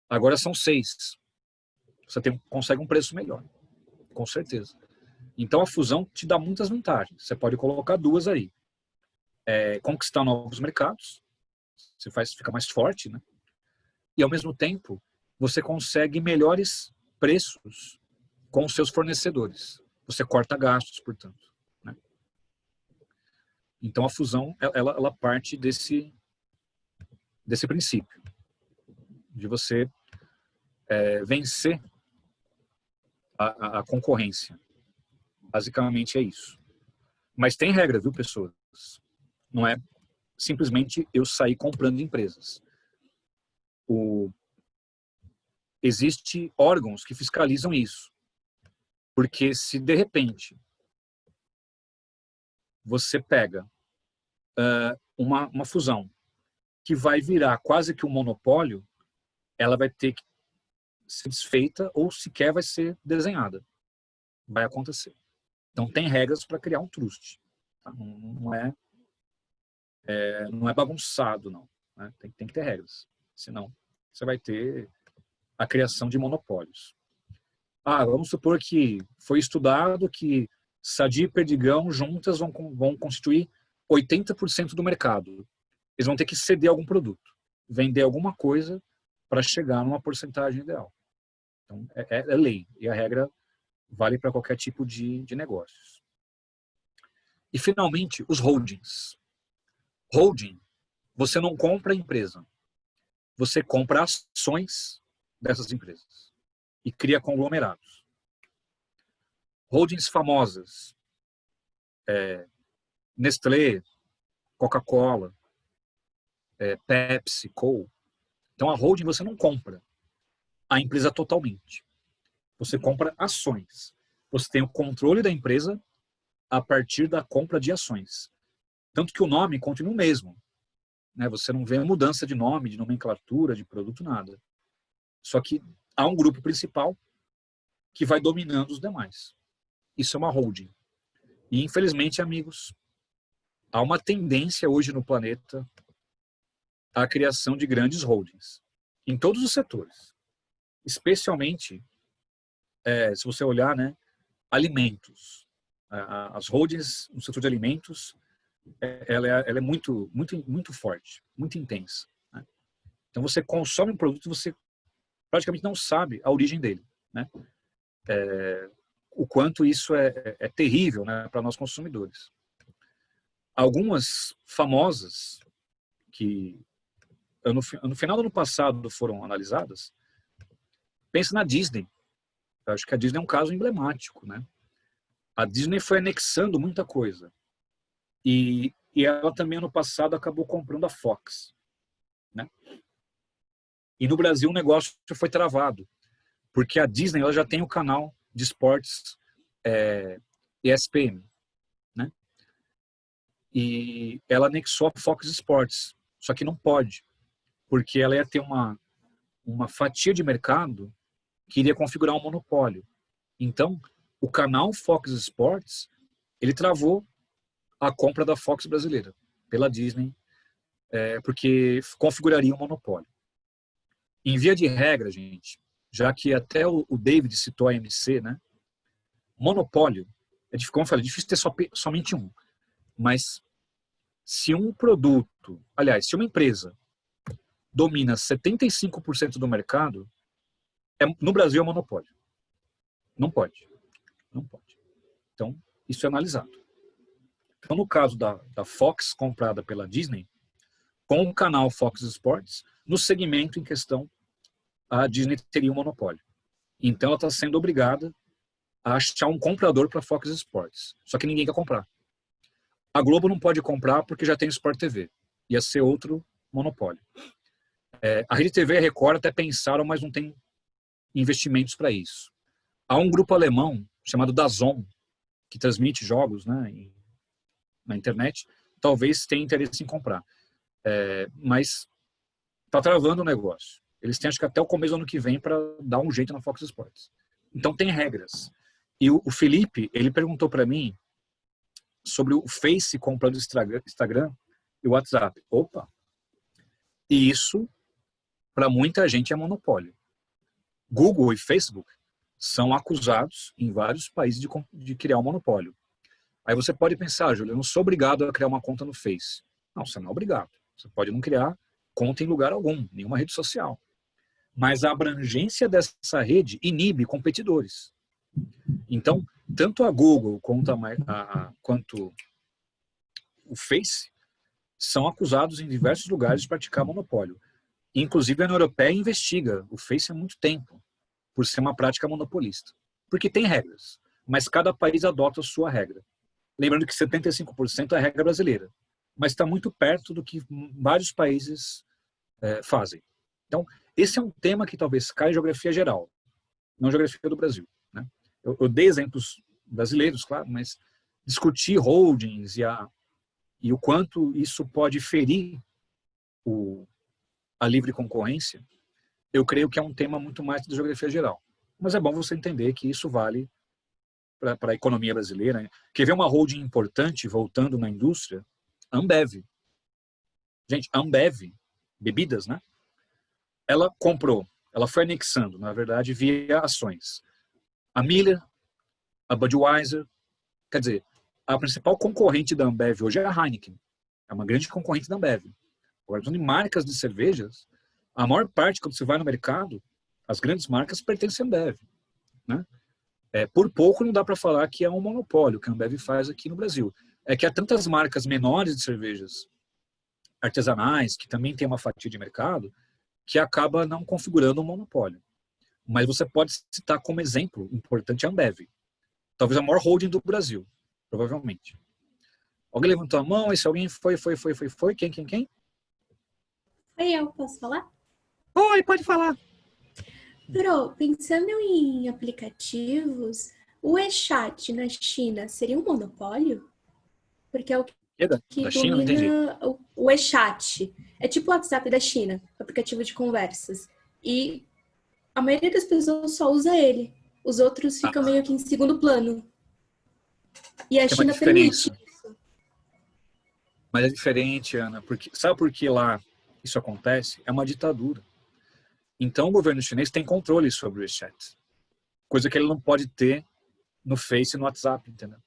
A: Agora são 6. Você consegue um preço melhor, com certeza. Então a fusão te dá muitas vantagens. Você pode colocar 2 aí. Conquistar novos mercados, você fica mais forte, né? E ao mesmo tempo, você consegue melhores preços com os seus fornecedores. Você corta gastos, portanto. Né? Então, a fusão, ela parte desse princípio, de você vencer a concorrência. Basicamente é isso. Mas tem regra, viu, pessoas? Não é simplesmente eu sair comprando empresas. Existem órgãos que fiscalizam isso. Porque se, de repente, você pega uma fusão que vai virar quase que um monopólio, ela vai ter que ser desfeita ou sequer vai ser desenhada. Vai acontecer. Então, tem regras para criar um trust. Tá? Não é bagunçado, não. Né? Tem que ter regras. Senão, você vai ter a criação de monopólios. Vamos supor que foi estudado que Sadia e Perdigão juntas vão constituir 80% do mercado. Eles vão ter que ceder algum produto, vender alguma coisa para chegar numa porcentagem ideal. Então, é lei. E a regra vale para qualquer tipo de negócios. E, finalmente, os holdings. Holding, você não compra a empresa. Você compra ações dessas empresas e cria conglomerados. Holdings famosas. Nestlé, Coca-Cola, Pepsi, Coke. Então, a holding você não compra a empresa totalmente. Você compra ações. Você tem o controle da empresa a partir da compra de ações. Tanto que o nome continua o mesmo. Né? Você não vê mudança de nome, de nomenclatura, de produto, nada. Só que há um grupo principal que vai dominando os demais. Isso é uma holding. E, infelizmente, amigos, há uma tendência hoje no planeta à criação de grandes holdings. Em todos os setores. Especialmente, se você olhar, né, alimentos. As holdings no setor de alimentos, ela é muito, muito, muito forte, muito intensa. Né? Então, você consome um produto e você praticamente não sabe a origem dele. Né? O quanto isso é terrível, né, para nós consumidores. Algumas famosas que no final do ano passado foram analisadas, pensa na Disney. Eu acho que a Disney é um caso emblemático. Né? A Disney foi anexando muita coisa. E ela também, ano passado, acabou comprando a Fox. Né? E no Brasil o negócio foi travado. Porque a Disney ela já tem o canal de esportes ESPN. Né? E ela anexou a Fox Sports. Só que não pode. Porque ela ia ter uma fatia de mercado que iria configurar um monopólio. Então, o canal Fox Sports, ele travou a compra da Fox brasileira pela Disney, porque configuraria um monopólio. Em via de regra, gente, já que até o David citou a AMC, né? Monopólio, como eu falei, é difícil ter somente um. Mas se um produto, aliás, se uma empresa domina 75% do mercado, no Brasil é monopólio. Não pode. Não pode. Então, isso é analisado. Então, no caso da Fox comprada pela Disney, com o canal Fox Sports, no segmento em questão, a Disney teria um monopólio. Então, ela está sendo obrigada a achar um comprador para a Fox Sports. Só que ninguém quer comprar. A Globo não pode comprar porque já tem Sport TV. Ia ser outro monopólio. A Rede TV e a Record até pensaram, mas não tem investimentos para isso. Há um grupo alemão chamado DAZN, que transmite jogos, né, na internet, talvez tenha interesse em comprar. Mas está travando o negócio. Eles têm, acho que até o começo do ano que vem para dar um jeito na Fox Sports. Então tem regras. E o Felipe, ele perguntou para mim sobre o Face comprando Instagram e o WhatsApp. Opa! E isso, para muita gente, é monopólio. Google e Facebook são acusados em vários países de criar um monopólio. Aí você pode pensar, Júlio, eu não sou obrigado a criar uma conta no Face. Não, você não é obrigado. Você pode não criar conta em lugar algum, nenhuma rede social. Mas a abrangência dessa rede inibe competidores. Então, tanto a Google quanto o Face, são acusados em diversos lugares de praticar monopólio. Inclusive, a União Europeia investiga o Face há muito tempo, por ser uma prática monopolista. Porque tem regras, mas cada país adota a sua regra. Lembrando que 75% é a regra brasileira, mas está muito perto do que vários países fazem. Então, esse é um tema que talvez caia em geografia geral, não geografia do Brasil, né? Eu dei exemplos brasileiros, claro, mas discutir holdings e o quanto isso pode ferir a livre concorrência, eu creio que é um tema muito mais da geografia geral. Mas é bom você entender que isso vale para a economia brasileira, né? Quer ver uma holding importante voltando na indústria? Ambev. Gente, Ambev, bebidas, né? Ela comprou, ela foi anexando, na verdade, via ações. A Miller, a Budweiser, quer dizer, a principal concorrente da Ambev hoje é a Heineken. É uma grande concorrente da Ambev. Agora, de marcas de cervejas, a maior parte, quando você vai no mercado, as grandes marcas pertencem à Ambev, né? Por pouco não dá para falar que é um monopólio que a Ambev faz aqui no Brasil. É que há tantas marcas menores de cervejas artesanais, que também tem uma fatia de mercado, que acaba não configurando um monopólio. Mas você pode citar como exemplo importante a Ambev. Talvez a maior holding do Brasil, provavelmente. Alguém levantou a mão, e se alguém foi. Quem?
F: Oi, eu posso falar?
A: Oi, pode falar.
F: Pro, pensando em aplicativos, o WeChat na China seria um monopólio? Porque é o que
A: Da China, não entendi.
F: domina o WeChat. É tipo o WhatsApp da China, aplicativo de conversas. E a maioria das pessoas só usa ele. Os outros ficam meio que em segundo plano. E a China permite isso.
A: Mas é diferente, Ana, porque sabe por que lá isso acontece? É uma ditadura. Então o governo chinês tem controle sobre o WeChat. Coisa que ele não pode ter no Face e no WhatsApp, entendeu?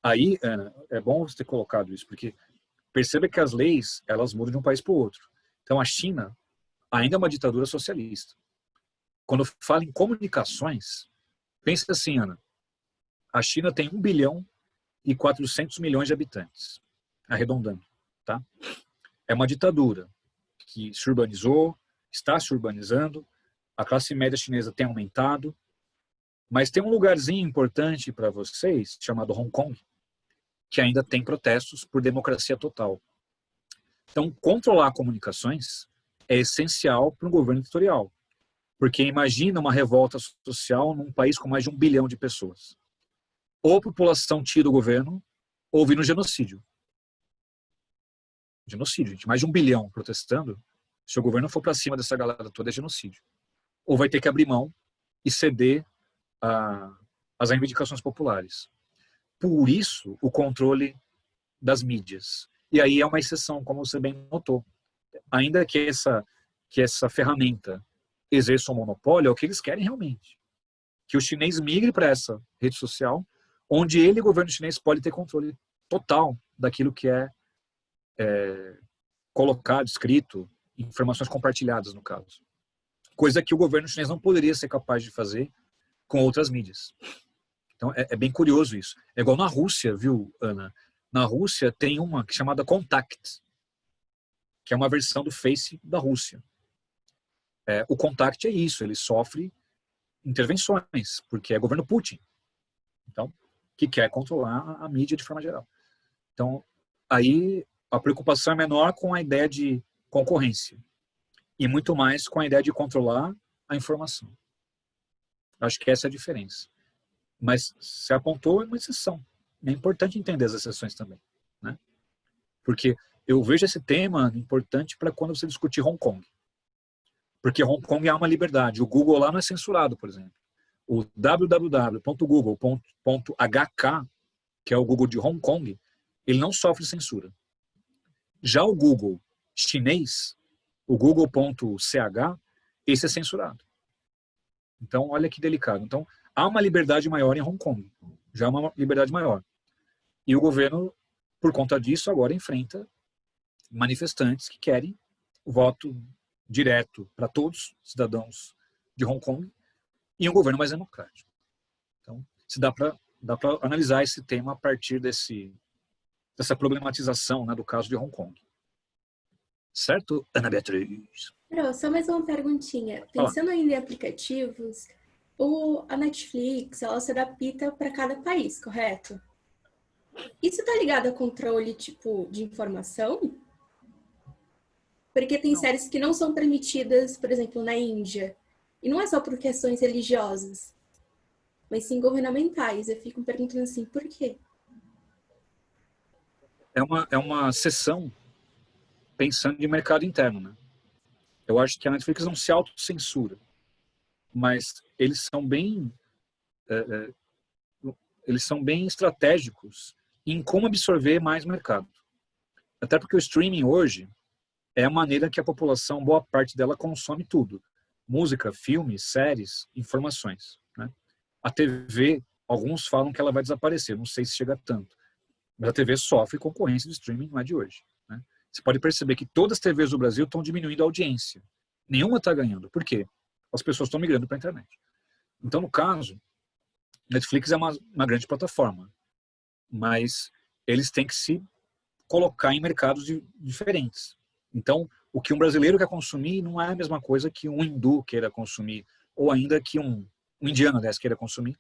A: Aí, Ana, é bom você ter colocado isso, porque perceba que as leis, elas mudam de um país para o outro. Então a China ainda é uma ditadura socialista. Quando fala em comunicações, pense assim, Ana, a China tem 1 bilhão e 400 milhões de habitantes, arredondando, tá? É uma ditadura que se urbanizou, está se urbanizando, a classe média chinesa tem aumentado, mas tem um lugarzinho importante para vocês, chamado Hong Kong, que ainda tem protestos por democracia total. Então, controlar comunicações é essencial para um governo ditatorial, porque imagina uma revolta social num país com mais de 1 bilhão de pessoas. Ou a população tira o governo, ou vira um genocídio. Genocídio, gente. Mais de 1 bilhão protestando, se o governo for para cima dessa galera toda, é genocídio. Ou vai ter que abrir mão e ceder às reivindicações populares. Por isso, o controle das mídias. E aí é uma exceção, como você bem notou. Ainda que essa ferramenta exerça um monopólio, é o que eles querem realmente. Que o chinês migre para essa rede social, onde ele, o governo chinês, pode ter controle total daquilo que é colocado, escrito, informações compartilhadas, no caso. Coisa que o governo chinês não poderia ser capaz de fazer com outras mídias. Então, é bem curioso isso. É igual na Rússia, viu, Ana? Na Rússia tem uma chamada Contact, que é uma versão do Face da Rússia. O Contact é isso, ele sofre intervenções, porque é governo Putin. Então, que quer controlar a mídia de forma geral. Então, aí a preocupação é menor com a ideia de concorrência e muito mais com a ideia de controlar a informação. Acho que essa é a diferença. Mas se apontou, é uma exceção. É importante entender as exceções também, né? Porque eu vejo esse tema importante para quando você discutir Hong Kong. Porque Hong Kong há uma liberdade. O Google lá não é censurado, por exemplo. O www.google.hk, que é o Google de Hong Kong, ele não sofre censura. Já o Google chinês, o google.ch, esse é censurado. Então, olha que delicado. Então, há uma liberdade maior em Hong Kong. Já há uma liberdade maior. E o governo, por conta disso, agora enfrenta manifestantes que querem o voto direto para todos os cidadãos de Hong Kong e um governo mais democrático. Então, se dá para analisar esse tema a partir dessa problematização, né, do caso de Hong Kong. Certo, Ana Beatriz?
F: Carol, só mais uma perguntinha.
A: Fala.
F: Pensando ainda em aplicativos, a Netflix, ela se adapta para cada país, correto? Isso tá ligado a controle, tipo, de informação? Porque tem séries que não são permitidas, por exemplo, na Índia. E não é só por questões religiosas, mas sim governamentais. Eu fico me perguntando assim, por quê?
A: É uma sessão pensando em mercado interno, né? Eu acho que a Netflix não se autocensura, mas eles são bem estratégicos em como absorver mais mercado. Até porque o streaming hoje é a maneira que a população, boa parte dela, consome tudo. Música, filmes, séries, informações, né? A TV, alguns falam que ela vai desaparecer, não sei se chega tanto. Mas a TV sofre concorrência do streaming, não é de hoje, né? Você pode perceber que todas as TVs do Brasil estão diminuindo a audiência. Nenhuma está ganhando. Por quê? As pessoas estão migrando para a internet. Então, no caso, Netflix é uma grande plataforma, mas eles têm que se colocar em mercados diferentes. Então, o que um brasileiro quer consumir não é a mesma coisa que um hindu queira consumir, ou ainda que um indiano, aliás, queira consumir,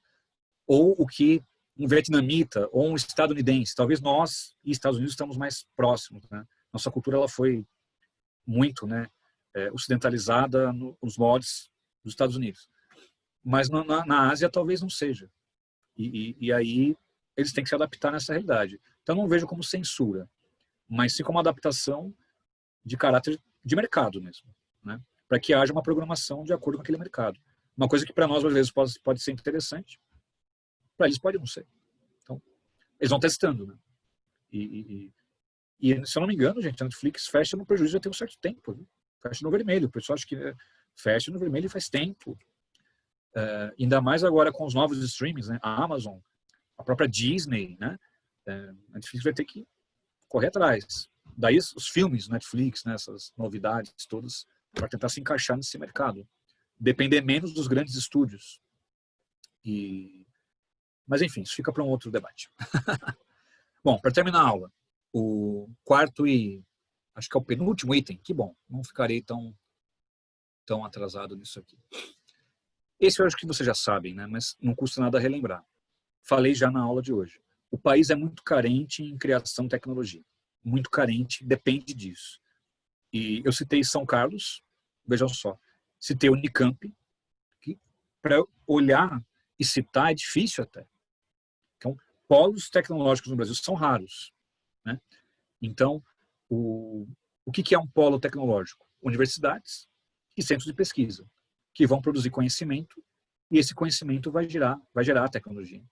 A: ou o que um vietnamita ou um estadunidense. Talvez nós e Estados Unidos estamos mais próximos, né? Nossa cultura ela foi muito, né, ocidentalizada nos moldes dos Estados Unidos. Mas na Ásia talvez não seja. E aí eles têm que se adaptar nessa realidade. Então não vejo como censura, mas sim como adaptação de caráter de mercado mesmo, né? Para que haja uma programação de acordo com aquele mercado. Uma coisa que para nós brasileiros pode ser interessante, para eles pode não ser. Então, eles vão testando, né? E se eu não me engano, gente, a Netflix fecha no prejuízo já tem um certo tempo. Viu? Fecha no vermelho. O pessoal acha que fecha no vermelho faz tempo. Ainda mais agora com os novos streamings, né? A Amazon, a própria Disney, né? A Netflix vai ter que correr atrás. Daí os filmes Netflix, né? Essas novidades todas, para tentar se encaixar nesse mercado. Depender menos dos grandes estúdios. Mas enfim, isso fica para um outro debate. Bom, para terminar a aula, o quarto e acho que é o penúltimo item, que bom, não ficarei tão atrasado nisso aqui. Esse eu acho que vocês já sabem, né? Mas não custa nada relembrar. Falei já na aula de hoje. O país é muito carente em criação de tecnologia. Muito carente, depende disso. E eu citei São Carlos, vejam só. Citei Unicamp, que para olhar e citar é difícil até. Então, polos tecnológicos no Brasil são raros, né? Então, o que é um polo tecnológico? Universidades e centros de pesquisa, que vão produzir conhecimento, e esse conhecimento vai gerar tecnologia.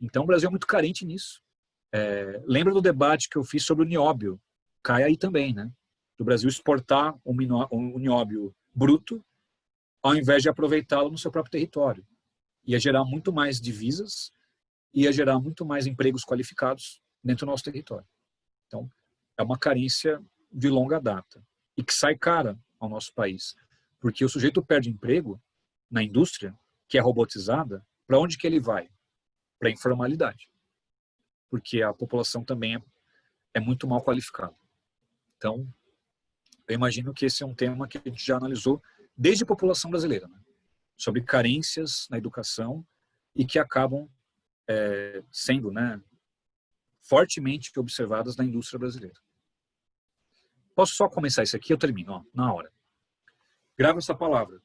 A: Então, o Brasil é muito carente nisso. Lembra do debate que eu fiz sobre o nióbio? Cai aí também, né? Do Brasil exportar o nióbio bruto, ao invés de aproveitá-lo no seu próprio território. Ia gerar muito mais divisas, ia gerar muito mais empregos qualificados dentro do nosso território. Então, é uma carência de longa data e que sai cara ao nosso país. Porque o sujeito perde emprego na indústria, que é robotizada, para onde que ele vai? Para a informalidade. Porque a população também é muito mal qualificada. Então, eu imagino que esse é um tema que a gente já analisou desde a população brasileira, né? Sobre carências na educação e que acabam sendo, né, fortemente observadas na indústria brasileira. Posso só começar isso aqui? Eu termino, ó, na hora. Grava essa palavra.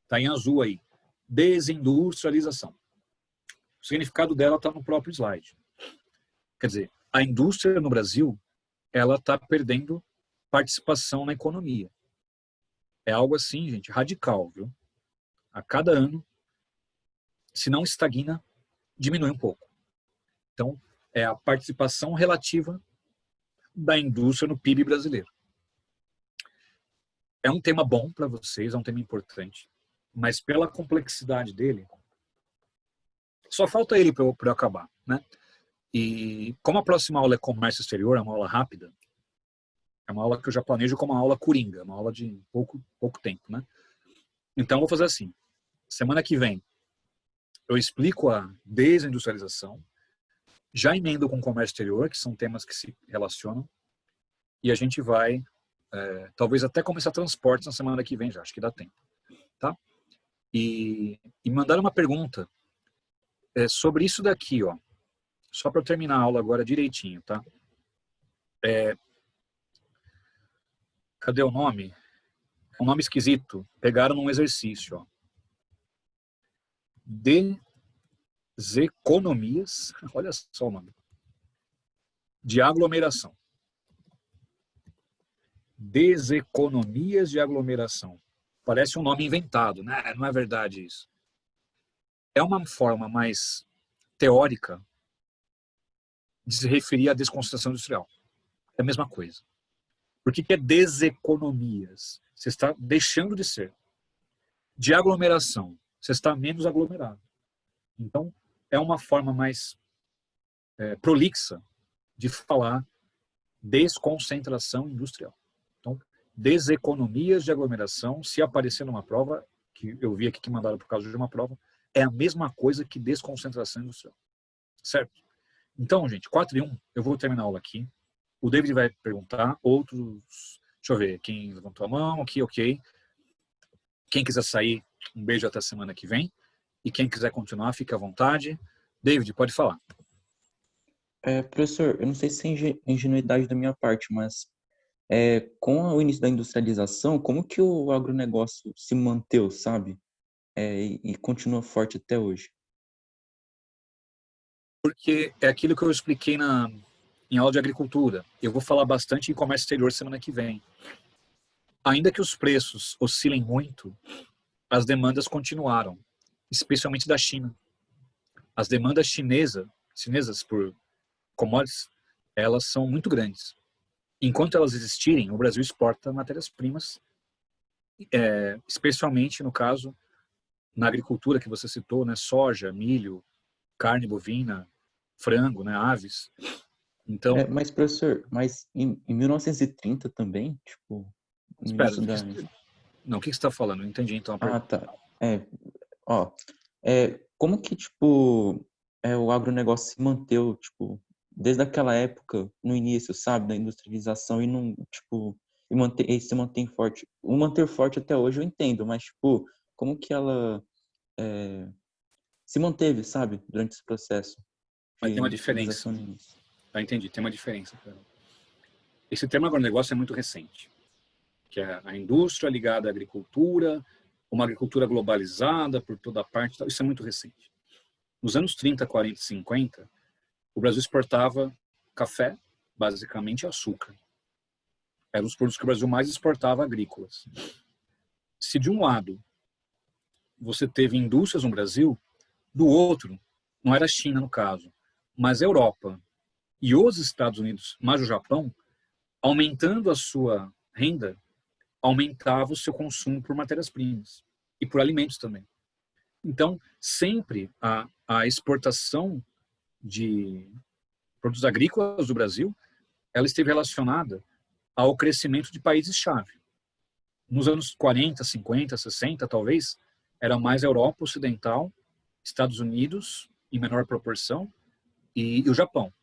A: Está em azul aí. Desindustrialização. O significado dela está no próprio slide. Quer dizer, a indústria no Brasil, ela está perdendo participação na economia. É algo assim, gente, radical, viu? A cada ano, se não estagna, diminui um pouco. Então, é a participação relativa da indústria no PIB brasileiro. É um tema bom para vocês, é um tema importante, mas pela complexidade dele, só falta ele para eu acabar, né? E como a próxima aula é comércio exterior, é uma aula rápida, é uma aula que eu já planejo como uma aula coringa, uma aula de pouco tempo, né? Então, eu vou fazer assim. Semana que vem, eu explico a desindustrialização, Já emendo com o comércio exterior, que são temas que se relacionam, e a gente vai, talvez até começar transportes na semana que vem já, acho que dá tempo. Tá? E mandaram uma pergunta sobre isso daqui, ó. Só para eu terminar a aula agora direitinho, tá? Cadê o nome? Um nome esquisito. Pegaram num exercício, ó. Deseconomias, olha só o nome, de aglomeração. Deseconomias de aglomeração. Parece um nome inventado, né? Não é verdade isso. É uma forma mais teórica de se referir à desconcentração industrial. É a mesma coisa. Por que é deseconomias? Você está deixando de ser. De aglomeração, você está menos aglomerado. Então, é uma forma mais prolixa de falar desconcentração industrial. Então, deseconomias de aglomeração, se aparecer numa prova, que eu vi aqui que mandaram por causa de uma prova, é a mesma coisa que desconcentração industrial. Certo? Então, gente, 4 e 1, eu vou terminar a aula aqui. O David vai perguntar, outros... Deixa eu ver, quem levantou a mão aqui, ok. Quem quiser sair, um beijo até a semana que vem. E quem quiser continuar, fique à vontade. David, pode falar.
E: Professor, eu não sei se é ingenuidade da minha parte, mas com o início da industrialização, como que o agronegócio se manteve, sabe? E continua forte até hoje?
A: Porque é aquilo que eu expliquei em aula de agricultura. Eu vou falar bastante em comércio exterior semana que vem. Ainda que os preços oscilem muito, as demandas continuaram, especialmente da China. As demandas chinesas por commodities, elas são muito grandes. Enquanto elas existirem, o Brasil exporta matérias-primas, especialmente, no caso, na agricultura que você citou, né, soja, milho, carne bovina, frango, né, aves. Então,
E: mas, professor, em 1930 também, tipo, no
A: espera,
E: início da...
A: Não, o que você está falando? Não entendi, então, a pergunta.
E: tá. Como que, tipo, o agronegócio se manteve, tipo, desde aquela época, no início, sabe, da industrialização e não, tipo, e se mantém forte. O manter forte até hoje eu entendo, mas, tipo, como que ela se manteve, sabe, durante esse processo de
A: Mas tem uma diferença.
E: industrialização no início?
A: Entendi, tem uma diferença. Esse termo agronegócio é muito recente, que é a indústria ligada à agricultura, uma agricultura globalizada por toda parte, isso é muito recente. Nos anos 30, 40 e 50, o Brasil exportava café, basicamente açúcar. Eram os produtos que o Brasil mais exportava agrícolas. Se de um lado você teve indústrias no Brasil, do outro, não era a China no caso, mas a Europa e os Estados Unidos, mas o Japão, aumentando a sua renda, aumentava o seu consumo por matérias-primas e por alimentos também. Então, sempre a exportação de produtos agrícolas do Brasil, ela esteve relacionada ao crescimento de países-chave. Nos anos 40, 50, 60, talvez, era mais a Europa Ocidental, Estados Unidos, em menor proporção, e o Japão.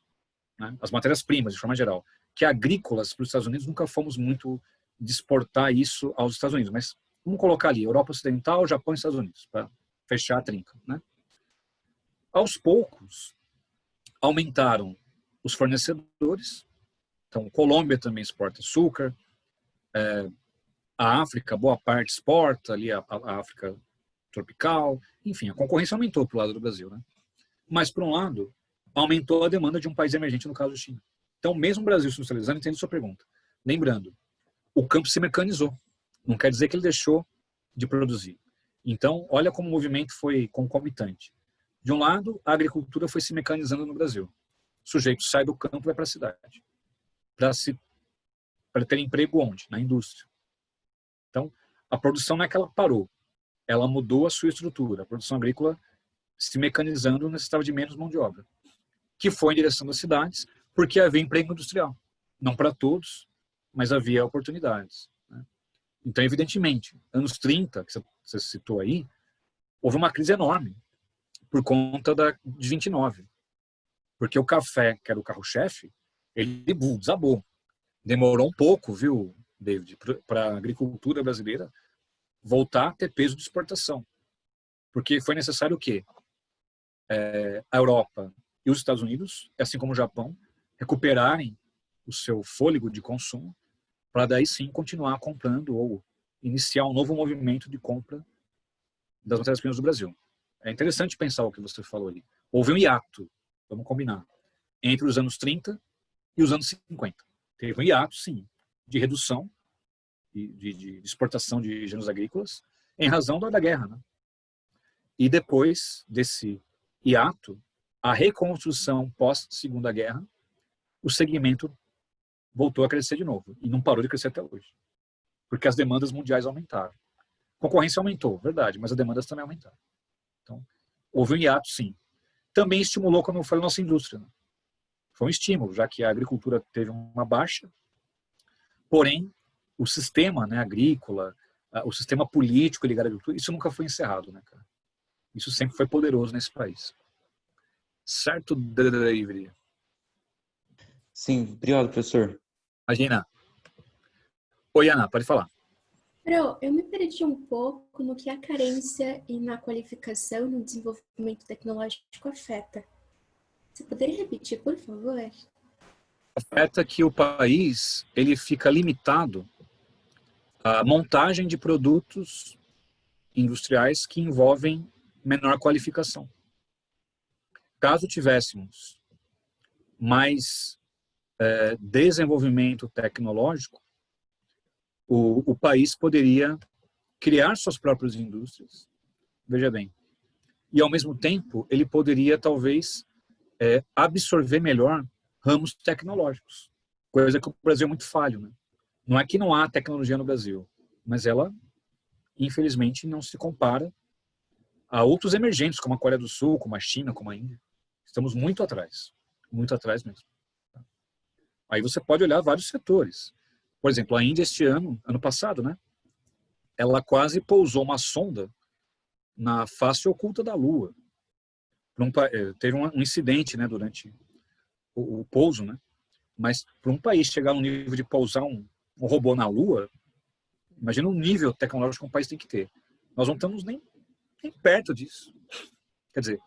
A: Né? As matérias-primas, de forma geral. Que agrícolas para os Estados Unidos nunca fomos muito de exportar isso aos Estados Unidos, mas vamos colocar ali, Europa Ocidental, Japão e Estados Unidos, para fechar a trinca. Né? Aos poucos, aumentaram os fornecedores. Então, Colômbia também exporta açúcar, a África, boa parte exporta, ali a África tropical, enfim, a concorrência aumentou para o lado do Brasil. Né? Mas, por um lado, aumentou a demanda de um país emergente, no caso da China. Então, mesmo o Brasil se industrializando, entende sua pergunta. Lembrando, o campo se mecanizou. Não quer dizer que ele deixou de produzir. Então, olha como o movimento foi concomitante. De um lado, a agricultura foi se mecanizando no Brasil. O sujeito sai do campo e vai para a cidade. Para ter emprego onde? Na indústria. Então, a produção não é que ela parou. Ela mudou a sua estrutura. A produção agrícola, se mecanizando, necessitava de menos mão de obra. Que foi em direção das cidades, porque havia emprego industrial. Não para todos, mas havia oportunidades. Né? Então, evidentemente, anos 30, que você citou aí, houve uma crise enorme por conta de 29. Porque o café, que era o carro-chefe, ele desabou. Demorou um pouco, viu, David, para a agricultura brasileira voltar a ter peso de exportação. Porque foi necessário o quê? A Europa e os Estados Unidos, assim como o Japão, recuperarem o seu fôlego de consumo para daí sim continuar comprando ou iniciar um novo movimento de compra das matérias-primas do Brasil. É interessante pensar o que você falou ali. Houve um hiato, vamos combinar, entre os anos 30 e os anos 50. Teve um hiato, sim, de redução de exportação de gêneros agrícolas em razão da guerra, né? E depois desse hiato, a reconstrução pós-Segunda Guerra, o segmento voltou a crescer de novo e não parou de crescer até hoje, porque as demandas mundiais aumentaram. A concorrência aumentou, verdade, mas as demandas também aumentaram. Então, houve um hiato, sim. Também estimulou, como eu falei, a nossa indústria, né? Foi um estímulo, já que a agricultura teve uma baixa, porém, o sistema, né, agrícola, o sistema político ligado à agricultura, isso nunca foi encerrado, né, cara? Isso sempre foi poderoso nesse país. Certo, David?
E: Sim, obrigado, professor.
A: Imagina. Oi, Ana, pode falar.
F: Pro, eu me perdi um pouco no que a carência e na qualificação no desenvolvimento tecnológico afeta. Você poderia repetir, por favor?
A: Afeta que o país ele fica limitado à montagem de produtos industriais que envolvem menor qualificação. Caso tivéssemos mais desenvolvimento tecnológico, o país poderia criar suas próprias indústrias, veja bem, e ao mesmo tempo ele poderia talvez absorver melhor ramos tecnológicos, coisa que o Brasil é muito falho, né? Não é que não há tecnologia no Brasil, mas ela, infelizmente, não se compara a outros emergentes, como a Coreia do Sul, como a China, como a Índia. Estamos muito atrás mesmo. Aí você pode olhar vários setores. Por exemplo, a Índia este ano passado, né? Ela quase pousou uma sonda na face oculta da Lua. Teve um incidente, né, durante o pouso, né? Mas para um país chegar no nível de pousar um robô na Lua, imagina o nível tecnológico que um país tem que ter. Nós não estamos nem perto disso. Quer dizer,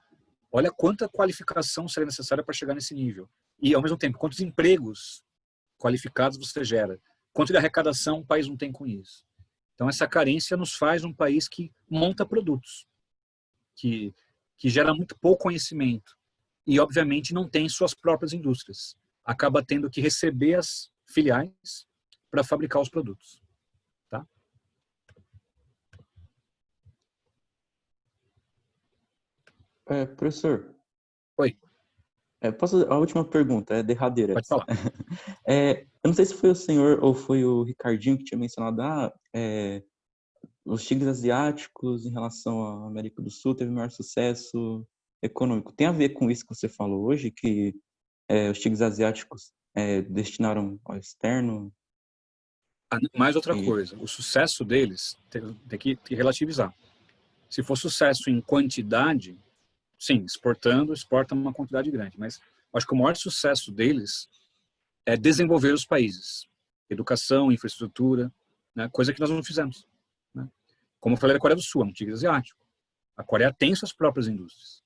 A: olha quanta qualificação seria necessária para chegar nesse nível. E, ao mesmo tempo, quantos empregos qualificados você gera. Quanto de arrecadação um país não tem com isso. Então, essa carência nos faz um país que monta produtos, que gera muito pouco conhecimento e, obviamente, não tem suas próprias indústrias. Acaba tendo que receber as filiais para fabricar os produtos. Tá?
E: Professor.
A: Oi.
E: A última pergunta, é derradeira.
A: Pode falar.
E: Eu não sei se foi o senhor ou foi o Ricardinho que tinha mencionado os tigres asiáticos em relação à América do Sul teve maior sucesso econômico. Tem a ver com isso que você falou hoje, que os tigres asiáticos destinaram ao externo?
A: Mais outra coisa, o sucesso deles tem que relativizar. Se for sucesso em quantidade, sim, exporta uma quantidade grande, mas acho que o maior sucesso deles é desenvolver os países. Educação, infraestrutura, né, coisa que nós não fizemos. Né? Como eu falei da Coreia do Sul, é um tigre asiático. A Coreia tem suas próprias indústrias,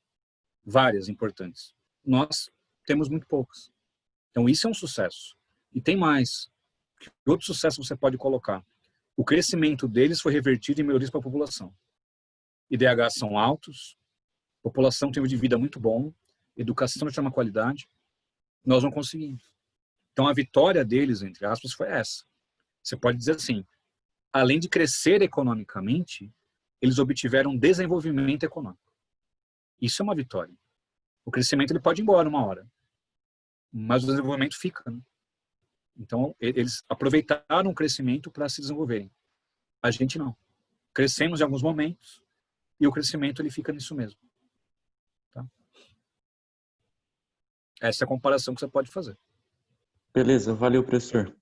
A: várias importantes. Nós temos muito poucas. Então isso é um sucesso. E tem mais. Que outro sucesso você pode colocar? O crescimento deles foi revertido em melhorias para a população. IDHs são altos, população tem um nível de vida muito bom, educação de uma qualidade, nós não conseguimos. Então a vitória deles, entre aspas, foi essa. Você pode dizer assim, além de crescer economicamente, eles obtiveram desenvolvimento econômico. Isso é uma vitória. O crescimento ele pode ir embora uma hora, mas o desenvolvimento fica. Né? Então eles aproveitaram o crescimento para se desenvolverem. A gente não. Crescemos em alguns momentos e o crescimento ele fica nisso mesmo. Tá? Essa é a comparação que você pode fazer.
E: Beleza, valeu, professor.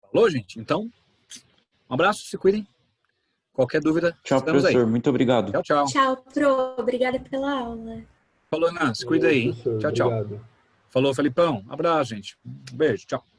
A: Falou, gente? Então, um abraço, se cuidem. Qualquer dúvida,
E: tchau, professor.
A: Aí.
E: Muito obrigado.
A: Tchau, tchau.
F: Tchau, Pro. Obrigada pela aula.
A: Falou, Ana. Se cuida aí.
G: Professor,
A: Tchau, tchau.
G: Obrigado.
A: Falou, Felipão. Abraço, gente. Um beijo. Tchau.